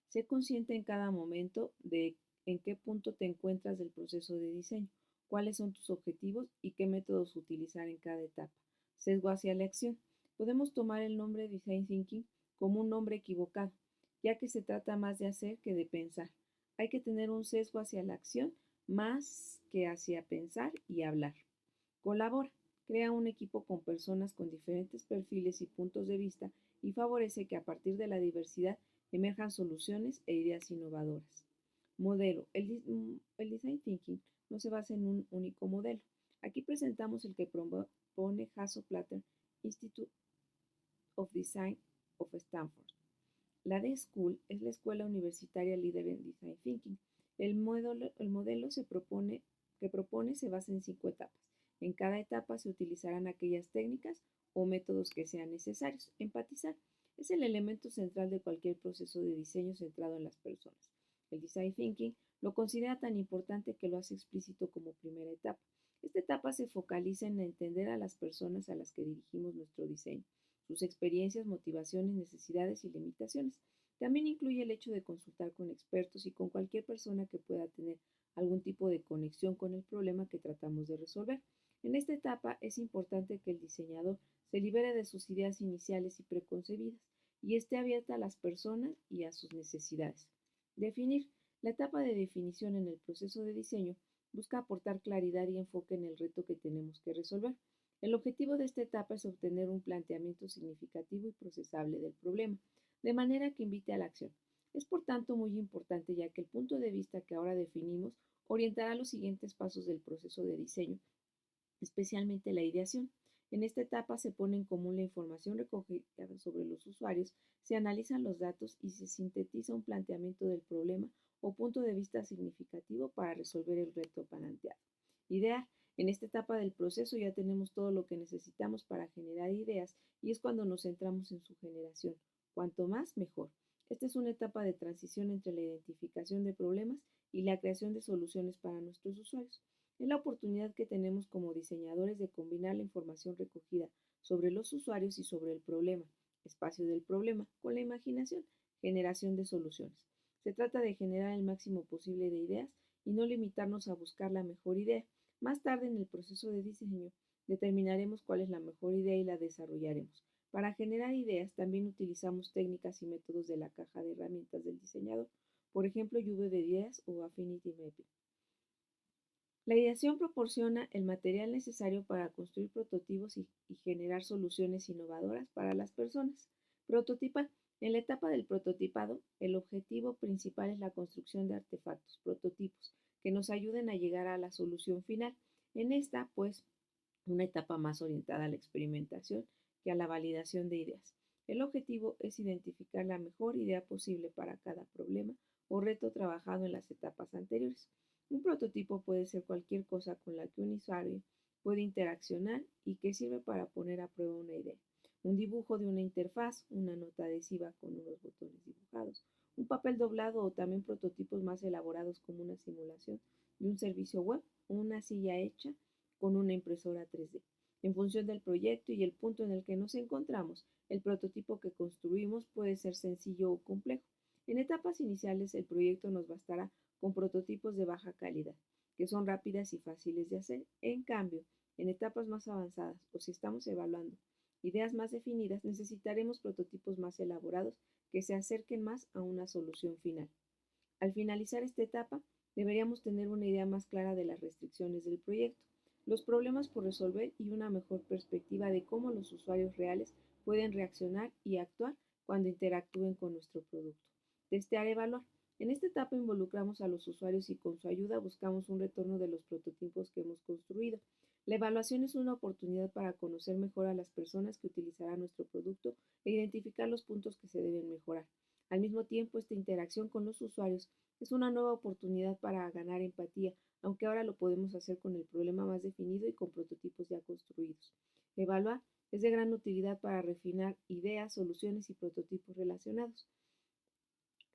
Sé consciente en cada momento de en qué punto te encuentras del proceso de diseño, cuáles son tus objetivos y qué métodos utilizar en cada etapa. Sesgo hacia la acción. Podemos tomar el nombre Design Thinking como un nombre equivocado, ya que se trata más de hacer que de pensar. Hay que tener un sesgo hacia la acción más que hacia pensar y hablar. Colabora. Crea un equipo con personas con diferentes perfiles y puntos de vista y favorece que a partir de la diversidad emerjan soluciones e ideas innovadoras. Modelo. El design thinking no se basa en un único modelo. Aquí presentamos el que propone Hasso-Plattner Institute of Design of Stanford. La D-School es la escuela universitaria líder en design thinking. El modelo que propone se basa en 5 etapas. En cada etapa se utilizarán aquellas técnicas o métodos que sean necesarios. Empatizar es el elemento central de cualquier proceso de diseño centrado en las personas. El design thinking lo considera tan importante que lo hace explícito como primera etapa. Esta etapa se focaliza en entender a las personas a las que dirigimos nuestro diseño, sus experiencias, motivaciones, necesidades y limitaciones. También incluye el hecho de consultar con expertos y con cualquier persona que pueda tener algún tipo de conexión con el problema que tratamos de resolver. En esta etapa es importante que el diseñador se libere de sus ideas iniciales y preconcebidas y esté abierta a las personas y a sus necesidades. Definir. La etapa de definición en el proceso de diseño busca aportar claridad y enfoque en el reto que tenemos que resolver. El objetivo de esta etapa es obtener un planteamiento significativo y procesable del problema, de manera que invite a la acción. Es por tanto muy importante ya que el punto de vista que ahora definimos orientará los siguientes pasos del proceso de diseño, especialmente la ideación. En esta etapa se pone en común la información recogida sobre los usuarios, se analizan los datos y se sintetiza un planteamiento del problema o punto de vista significativo para resolver el reto planteado. Idear. En esta etapa del proceso ya tenemos todo lo que necesitamos para generar ideas y es cuando nos centramos en su generación. Cuanto más, mejor. Esta es una etapa de transición entre la identificación de problemas y la creación de soluciones para nuestros usuarios. Es la oportunidad que tenemos como diseñadores de combinar la información recogida sobre los usuarios y sobre el problema, espacio del problema, con la imaginación, generación de soluciones. Se trata de generar el máximo posible de ideas y no limitarnos a buscar la mejor idea. Más tarde en el proceso de diseño determinaremos cuál es la mejor idea y la desarrollaremos. Para generar ideas también utilizamos técnicas y métodos de la caja de herramientas del diseñador, por ejemplo, lluvia de ideas o Affinity Mapping. La ideación proporciona el material necesario para construir prototipos y generar soluciones innovadoras para las personas. Prototipar. En la etapa del prototipado, el objetivo principal es la construcción de artefactos, prototipos, que nos ayuden a llegar a la solución final. En esta, pues, una etapa más orientada a la experimentación que a la validación de ideas. El objetivo es identificar la mejor idea posible para cada problema o reto trabajado en las etapas anteriores. Un prototipo puede ser cualquier cosa con la que un usuario puede interaccionar y que sirve para poner a prueba una idea. Un dibujo de una interfaz, una nota adhesiva con unos botones dibujados, un papel doblado o también prototipos más elaborados como una simulación de un servicio web o una silla hecha con una impresora 3D. En función del proyecto y el punto en el que nos encontramos, el prototipo que construimos puede ser sencillo o complejo. En etapas iniciales, el proyecto nos bastará con prototipos de baja calidad, que son rápidas y fáciles de hacer. En cambio, en etapas más avanzadas o si estamos evaluando ideas más definidas, necesitaremos prototipos más elaborados que se acerquen más a una solución final. Al finalizar esta etapa, deberíamos tener una idea más clara de las restricciones del proyecto, los problemas por resolver y una mejor perspectiva de cómo los usuarios reales pueden reaccionar y actuar cuando interactúen con nuestro producto. Testear y evaluar. En esta etapa involucramos a los usuarios y con su ayuda buscamos un retorno de los prototipos que hemos construido. La evaluación es una oportunidad para conocer mejor a las personas que utilizarán nuestro producto e identificar los puntos que se deben mejorar. Al mismo tiempo, esta interacción con los usuarios es una nueva oportunidad para ganar empatía, aunque ahora lo podemos hacer con el problema más definido y con prototipos ya construidos. Evaluar es de gran utilidad para refinar ideas, soluciones y prototipos relacionados.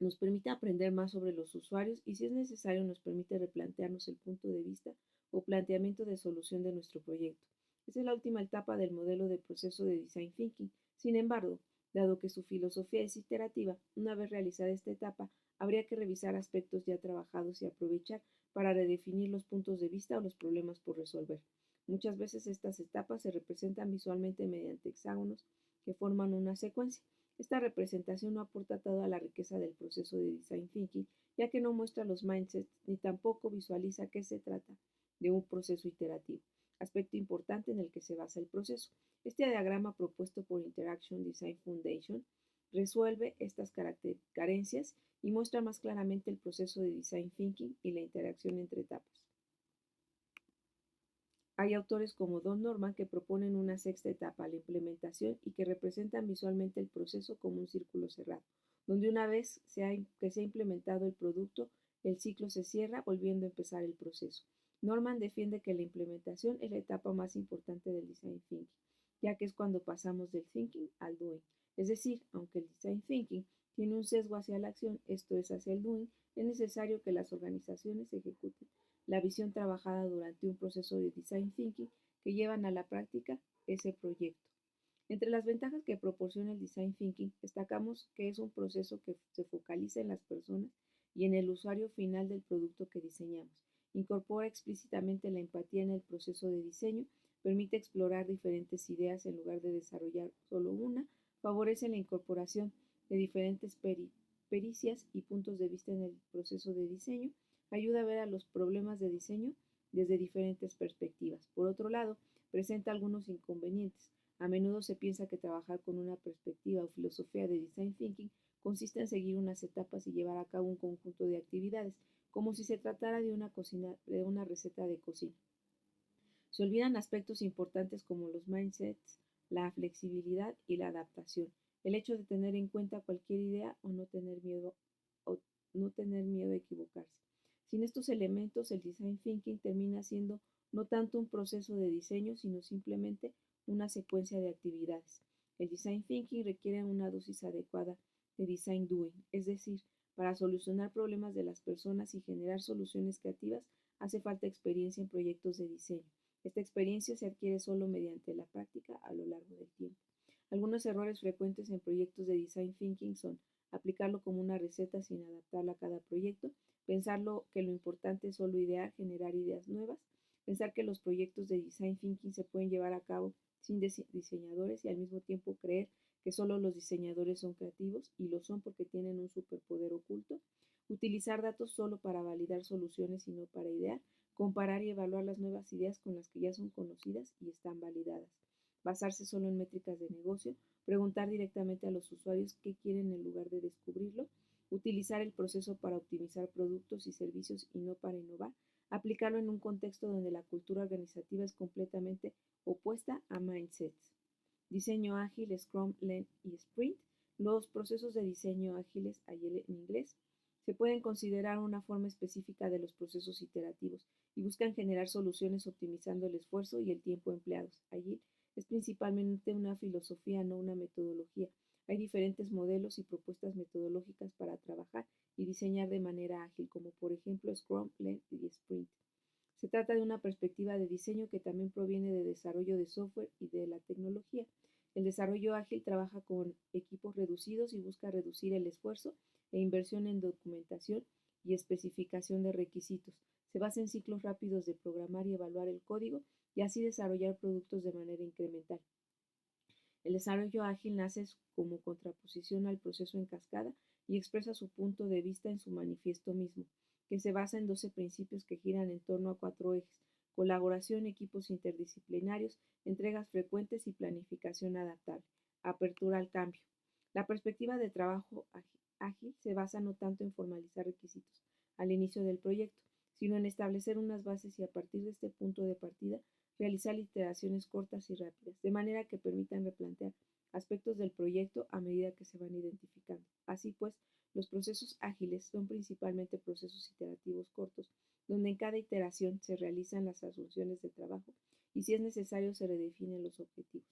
Nos permite aprender más sobre los usuarios y si es necesario nos permite replantearnos el punto de vista o planteamiento de solución de nuestro proyecto. Esa es la última etapa del modelo de proceso de Design Thinking. Sin embargo, dado que su filosofía es iterativa, una vez realizada esta etapa, habría que revisar aspectos ya trabajados y aprovechar para redefinir los puntos de vista o los problemas por resolver. Muchas veces estas etapas se representan visualmente mediante hexágonos que forman una secuencia. Esta representación no aporta toda la riqueza del proceso de Design Thinking, ya que no muestra los mindsets ni tampoco visualiza que se trata de un proceso iterativo, aspecto importante en el que se basa el proceso. Este diagrama propuesto por Interaction Design Foundation resuelve estas carencias y muestra más claramente el proceso de Design Thinking y la interacción entre etapas. Hay autores como Don Norman que proponen una sexta etapa, la implementación, y que representan visualmente el proceso como un círculo cerrado, donde una vez que se ha implementado el producto, el ciclo se cierra, volviendo a empezar el proceso. Norman defiende que la implementación es la etapa más importante del Design Thinking, ya que es cuando pasamos del thinking al doing. Es decir, aunque el Design Thinking tiene un sesgo hacia la acción, esto es hacia el doing, es necesario que las organizaciones ejecuten la visión trabajada durante un proceso de Design Thinking que llevan a la práctica ese proyecto. Entre las ventajas que proporciona el Design Thinking, destacamos que es un proceso que se focaliza en las personas y en el usuario final del producto que diseñamos. Incorpora explícitamente la empatía en el proceso de diseño, permite explorar diferentes ideas en lugar de desarrollar solo una, favorece la incorporación de diferentes pericias y puntos de vista en el proceso de diseño, ayuda a ver a los problemas de diseño desde diferentes perspectivas. Por otro lado, presenta algunos inconvenientes. A menudo se piensa que trabajar con una perspectiva o filosofía de design thinking consiste en seguir unas etapas y llevar a cabo un conjunto de actividades, como si se tratara de una receta de cocina. Se olvidan aspectos importantes como los mindsets, la flexibilidad y la adaptación, el hecho de tener en cuenta cualquier idea o no tener miedo a equivocarse. Sin estos elementos, el design thinking termina siendo no tanto un proceso de diseño, sino simplemente una secuencia de actividades. El design thinking requiere una dosis adecuada de design doing, es decir, para solucionar problemas de las personas y generar soluciones creativas hace falta experiencia en proyectos de diseño. Esta experiencia se adquiere solo mediante la práctica a lo largo del tiempo. Algunos errores frecuentes en proyectos de design thinking son aplicarlo como una receta sin adaptarla a cada proyecto, pensarlo que lo importante es solo idear, generar ideas nuevas, pensar que los proyectos de design thinking se pueden llevar a cabo sin diseñadores y al mismo tiempo creer que solo los diseñadores son creativos y lo son porque tienen un superpoder oculto, utilizar datos solo para validar soluciones y no para idear, comparar y evaluar las nuevas ideas con las que ya son conocidas y están validadas, basarse solo en métricas de negocio, preguntar directamente a los usuarios qué quieren en lugar de descubrirlo, utilizar el proceso para optimizar productos y servicios y no para innovar, aplicarlo en un contexto donde la cultura organizativa es completamente opuesta a mindsets. Diseño ágil, Scrum, Lean y Sprint. Los procesos de diseño ágiles, Agile en inglés, se pueden considerar una forma específica de los procesos iterativos y buscan generar soluciones optimizando el esfuerzo y el tiempo empleados. Agile es principalmente una filosofía, no una metodología. Hay diferentes modelos y propuestas metodológicas para trabajar y diseñar de manera ágil, como por ejemplo Scrum, Lean y Sprint. Se trata de una perspectiva de diseño que también proviene de desarrollo de software y de la tecnología. El desarrollo ágil trabaja con equipos reducidos y busca reducir el esfuerzo e inversión en documentación y especificación de requisitos. Se basa en ciclos rápidos de programar y evaluar el código y así desarrollar productos de manera incremental. El desarrollo ágil nace como contraposición al proceso en cascada y expresa su punto de vista en su manifiesto mismo, que se basa en 12 principios que giran en torno a 4 ejes: colaboración, equipos interdisciplinarios, entregas frecuentes y planificación adaptable, apertura al cambio. La perspectiva de trabajo ágil se basa no tanto en formalizar requisitos al inicio del proyecto, sino en establecer unas bases y a partir de este punto de partida realizar iteraciones cortas y rápidas, de manera que permitan replantear aspectos del proyecto a medida que se van identificando. Así pues, los procesos ágiles son principalmente procesos iterativos cortos, donde en cada iteración se realizan las asunciones de trabajo y si es necesario se redefinen los objetivos.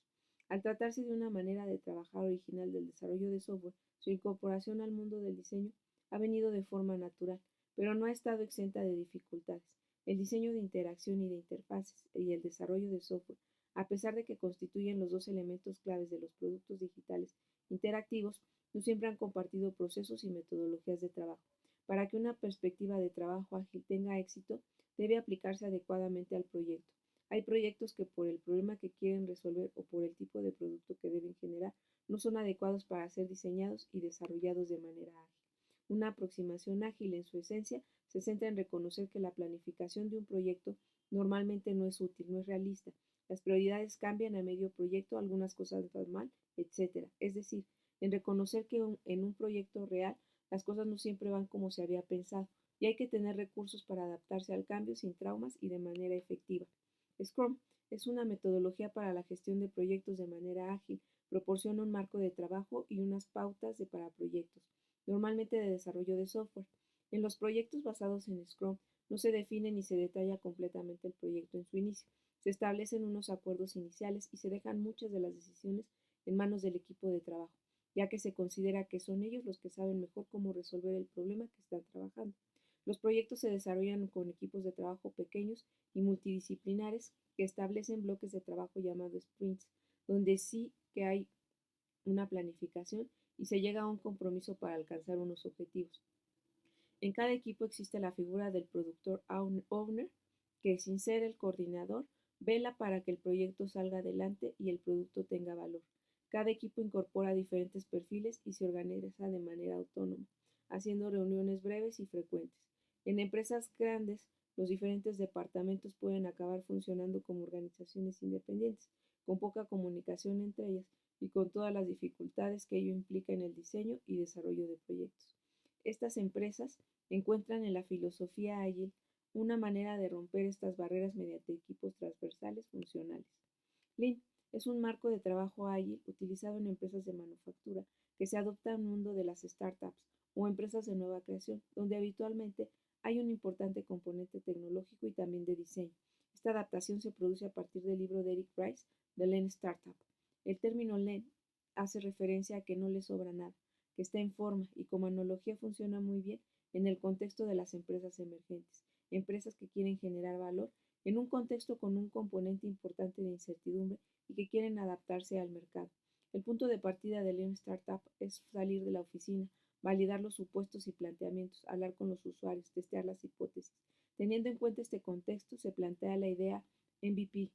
Al tratarse de una manera de trabajar original del desarrollo de software, su incorporación al mundo del diseño ha venido de forma natural, pero no ha estado exenta de dificultades. El diseño de interacción y de interfaces y el desarrollo de software, a pesar de que constituyen los dos elementos claves de los productos digitales interactivos, no siempre han compartido procesos y metodologías de trabajo. Para que una perspectiva de trabajo ágil tenga éxito, debe aplicarse adecuadamente al proyecto. Hay proyectos que por el problema que quieren resolver o por el tipo de producto que deben generar, no son adecuados para ser diseñados y desarrollados de manera ágil. Una aproximación ágil en su esencia se centra en reconocer que la planificación de un proyecto normalmente no es útil, no es realista. Las prioridades cambian a medio proyecto, algunas cosas van mal, etc. Es decir, en reconocer que en un proyecto real las cosas no siempre van como se había pensado y hay que tener recursos para adaptarse al cambio sin traumas y de manera efectiva. Scrum es una metodología para la gestión de proyectos de manera ágil, proporciona un marco de trabajo y unas pautas para proyectos, normalmente de desarrollo de software. En los proyectos basados en Scrum no se define ni se detalla completamente el proyecto en su inicio. Se establecen unos acuerdos iniciales y se dejan muchas de las decisiones en manos del equipo de trabajo, ya que se considera que son ellos los que saben mejor cómo resolver el problema que están trabajando. Los proyectos se desarrollan con equipos de trabajo pequeños y multidisciplinares que establecen bloques de trabajo llamados sprints, donde sí que hay una planificación y se llega a un compromiso para alcanzar unos objetivos. En cada equipo existe la figura del productor owner, que sin ser el coordinador, vela para que el proyecto salga adelante y el producto tenga valor. Cada equipo incorpora diferentes perfiles y se organiza de manera autónoma, haciendo reuniones breves y frecuentes. En empresas grandes, los diferentes departamentos pueden acabar funcionando como organizaciones independientes, con poca comunicación entre ellas y con todas las dificultades que ello implica en el diseño y desarrollo de proyectos. Estas empresas encuentran en la filosofía ágil una manera de romper estas barreras mediante equipos transversales funcionales. Lean es un marco de trabajo ágil utilizado en empresas de manufactura que se adopta en el mundo de las startups o empresas de nueva creación, donde habitualmente hay un importante componente tecnológico y también de diseño. Esta adaptación se produce a partir del libro de Eric Rice, The Lean Startup. El término Lean hace referencia a que no le sobra nada, que está en forma y como analogía funciona muy bien en el contexto de las empresas emergentes, empresas que quieren generar valor en un contexto con un componente importante de incertidumbre y que quieren adaptarse al mercado. El punto de partida de Lean Startup es salir de la oficina, validar los supuestos y planteamientos, hablar con los usuarios, testear las hipótesis. Teniendo en cuenta este contexto, se plantea la idea MVP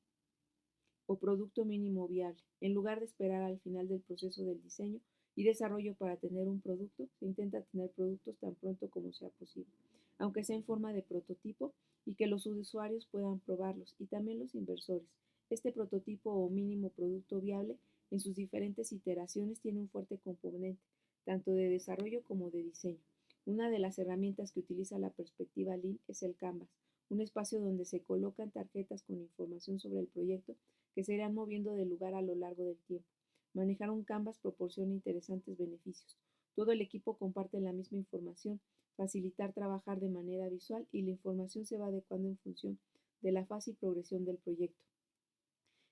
o producto mínimo viable. En lugar de esperar al final del proceso del diseño y desarrollo para tener un producto, se intenta tener productos tan pronto como sea posible, aunque sea en forma de prototipo y que los usuarios puedan probarlos y también los inversores. Este prototipo o mínimo producto viable en sus diferentes iteraciones tiene un fuerte componente, tanto de desarrollo como de diseño. Una de las herramientas que utiliza la perspectiva Lean es el Canvas, un espacio donde se colocan tarjetas con información sobre el proyecto que se irán moviendo de lugar a lo largo del tiempo. Manejar un Canvas proporciona interesantes beneficios. Todo el equipo comparte la misma información, facilitar trabajar de manera visual y la información se va adecuando en función de la fase y progresión del proyecto.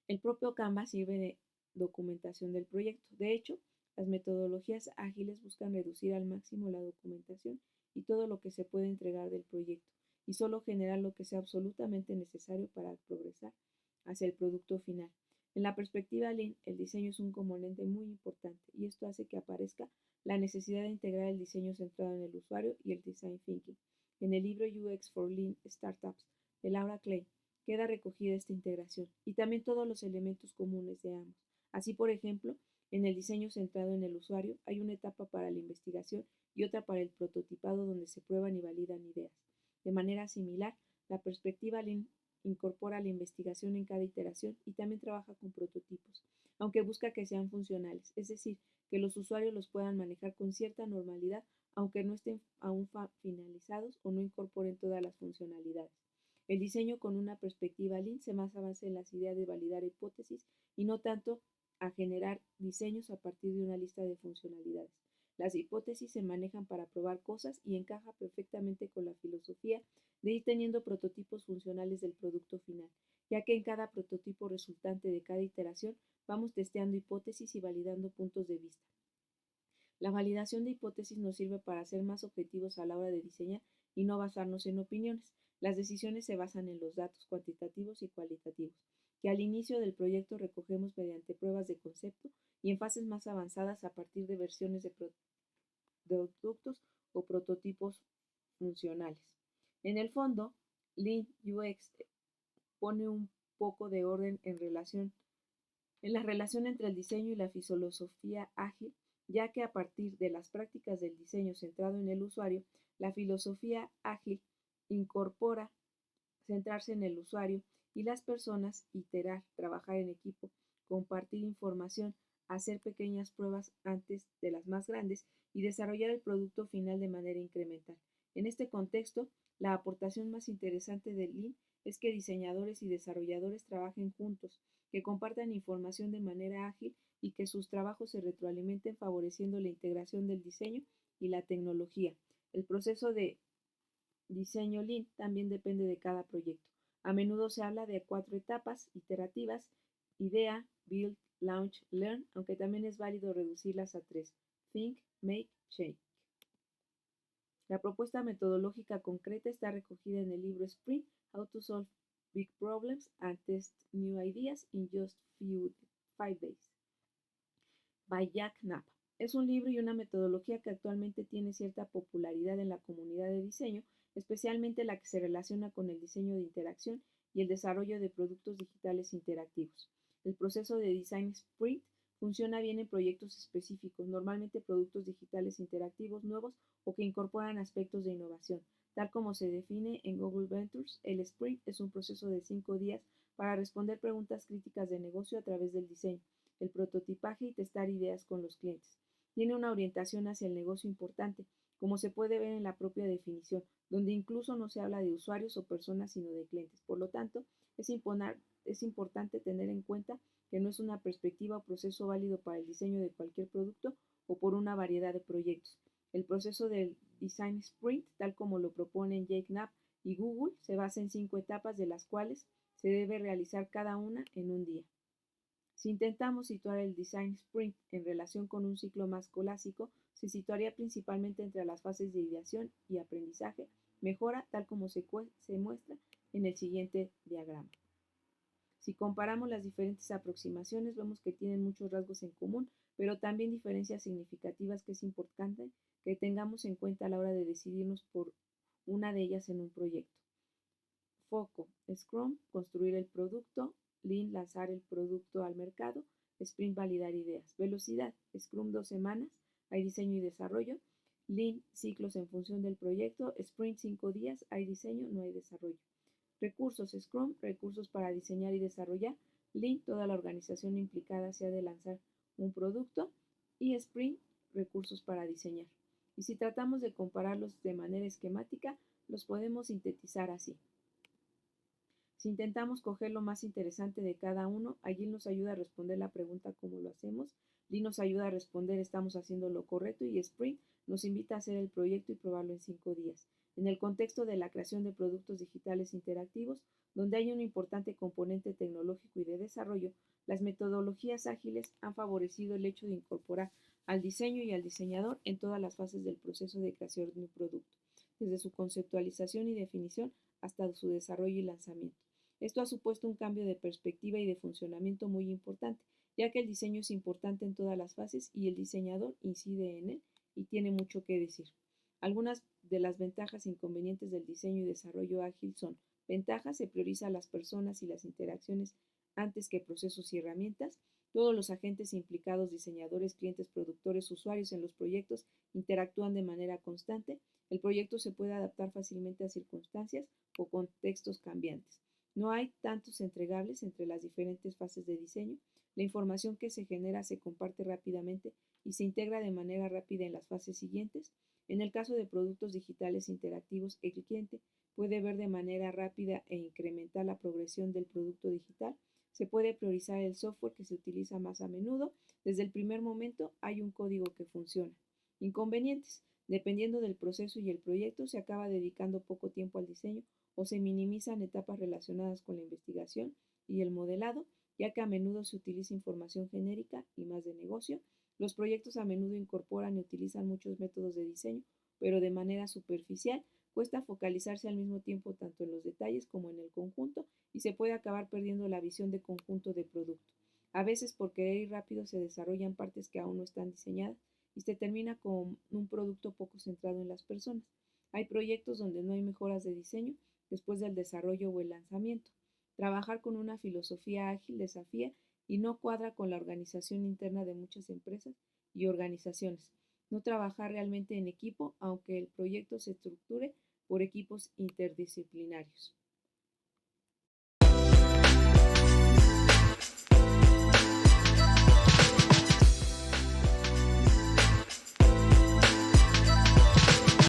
El propio Canvas sirve de documentación del proyecto. De hecho, las metodologías ágiles buscan reducir al máximo la documentación y todo lo que se puede entregar del proyecto y solo generar lo que sea absolutamente necesario para progresar hacia el producto final. En la perspectiva Lean, el diseño es un componente muy importante y esto hace que aparezca la necesidad de integrar el diseño centrado en el usuario y el design thinking. En el libro UX for Lean Startups de Laura Clay queda recogida esta integración y también todos los elementos comunes de ambos. Así, por ejemplo, en el diseño centrado en el usuario hay una etapa para la investigación y otra para el prototipado donde se prueban y validan ideas. De manera similar, la perspectiva Lean incorpora la investigación en cada iteración y también trabaja con prototipos, aunque busca que sean funcionales, es decir, que los usuarios los puedan manejar con cierta normalidad, aunque no estén aún finalizados o no incorporen todas las funcionalidades. El diseño con una perspectiva Lean se más avanza en las ideas de validar hipótesis y no tanto a generar diseños a partir de una lista de funcionalidades. Las hipótesis se manejan para probar cosas y encaja perfectamente con la filosofía de ir teniendo prototipos funcionales del producto final, ya que en cada prototipo resultante de cada iteración vamos testeando hipótesis y validando puntos de vista. La validación de hipótesis nos sirve para ser más objetivos a la hora de diseñar y no basarnos en opiniones. Las decisiones se basan en los datos cuantitativos y cualitativos, que al inicio del proyecto recogemos mediante pruebas de concepto y en fases más avanzadas a partir de versiones de productos o prototipos funcionales. En el fondo, Lean UX pone un poco de orden en la relación entre el diseño y la filosofía ágil, ya que a partir de las prácticas del diseño centrado en el usuario, la filosofía ágil incorpora centrarse en el usuario y las personas, iterar, trabajar en equipo, compartir información, hacer pequeñas pruebas antes de las más grandes y desarrollar el producto final de manera incremental. En este contexto, la aportación más interesante del Lean es que diseñadores y desarrolladores trabajen juntos, que compartan información de manera ágil y que sus trabajos se retroalimenten favoreciendo la integración del diseño y la tecnología. El proceso de diseño Lean también depende de cada proyecto. A menudo se habla de 4 etapas iterativas: idea, build, launch, learn, aunque también es válido reducirlas a 3: think, make, change. La propuesta metodológica concreta está recogida en el libro Sprint: How to Solve Big Problems and Test New Ideas in Just 5 Days, by Jack Knapp. Es un libro y una metodología que actualmente tiene cierta popularidad en la comunidad de diseño, especialmente la que se relaciona con el diseño de interacción y el desarrollo de productos digitales interactivos. El proceso de Design Sprint funciona bien en proyectos específicos, normalmente productos digitales interactivos nuevos o que incorporan aspectos de innovación. Tal como se define en Google Ventures, el sprint es un proceso de 5 días para responder preguntas críticas de negocio a través del diseño, el prototipaje y testar ideas con los clientes. Tiene una orientación hacia el negocio importante, como se puede ver en la propia definición, donde incluso no se habla de usuarios o personas, sino de clientes. Por lo tanto, es importante tener en cuenta que no es una perspectiva o proceso válido para el diseño de cualquier producto o por una variedad de proyectos. El proceso del Design Sprint, tal como lo proponen Jake Knapp y Google, se basa en 5 etapas, de las cuales se debe realizar cada una en un día. Si intentamos situar el Design Sprint en relación con un ciclo más clásico, se situaría principalmente entre las fases de ideación y aprendizaje, mejora, tal como se muestra en el siguiente diagrama. Si comparamos las diferentes aproximaciones, vemos que tienen muchos rasgos en común, pero también diferencias significativas que es importante que tengamos en cuenta a la hora de decidirnos por una de ellas en un proyecto. Foco: Scrum, construir el producto; Lean, lanzar el producto al mercado; Sprint, validar ideas. Velocidad: Scrum, 2 semanas, hay diseño y desarrollo; Lean, ciclos en función del proyecto; Sprint, 5 días, hay diseño, no hay desarrollo. Recursos: Scrum, recursos para diseñar y desarrollar; Lean, toda la organización implicada se ha de lanzar un producto; y Sprint, recursos para diseñar. Y si tratamos de compararlos de manera esquemática, los podemos sintetizar así. Si intentamos coger lo más interesante de cada uno, Agile nos ayuda a responder la pregunta ¿cómo lo hacemos? Lean nos ayuda a responder ¿estamos haciendo lo correcto? Y Sprint nos invita a hacer el proyecto y probarlo en 5 días. En el contexto de la creación de productos digitales interactivos, donde hay un importante componente tecnológico y de desarrollo, las metodologías ágiles han favorecido el hecho de incorporar al diseño y al diseñador en todas las fases del proceso de creación de un producto, desde su conceptualización y definición hasta su desarrollo y lanzamiento. Esto ha supuesto un cambio de perspectiva y de funcionamiento muy importante, ya que el diseño es importante en todas las fases y el diseñador incide en él y tiene mucho que decir. Algunas de las ventajas e inconvenientes del diseño y desarrollo ágil son: ventajas: se prioriza a las personas y las interacciones antes que procesos y herramientas. Todos los agentes implicados, diseñadores, clientes, productores, usuarios en los proyectos, interactúan de manera constante. El proyecto se puede adaptar fácilmente a circunstancias o contextos cambiantes. No hay tantos entregables entre las diferentes fases de diseño. La información que se genera se comparte rápidamente y se integra de manera rápida en las fases siguientes. En el caso de productos digitales interactivos, el cliente puede ver de manera rápida e incrementar la progresión del producto digital. Se puede priorizar el software que se utiliza más a menudo. Desde el primer momento hay un código que funciona. Inconvenientes: dependiendo del proceso y el proyecto, se acaba dedicando poco tiempo al diseño o se minimizan etapas relacionadas con la investigación y el modelado, ya que a menudo se utiliza información genérica y más de negocio. Los proyectos a menudo incorporan y utilizan muchos métodos de diseño, pero de manera superficial. Cuesta focalizarse al mismo tiempo tanto en los detalles como en el conjunto, y se puede acabar perdiendo la visión de conjunto de producto. A veces, por querer ir rápido, se desarrollan partes que aún no están diseñadas y se termina con un producto poco centrado en las personas. Hay proyectos donde no hay mejoras de diseño después del desarrollo o el lanzamiento. Trabajar con una filosofía ágil desafía y no cuadra con la organización interna de muchas empresas y organizaciones. No trabajar realmente en equipo, aunque el proyecto se estructure por equipos interdisciplinarios.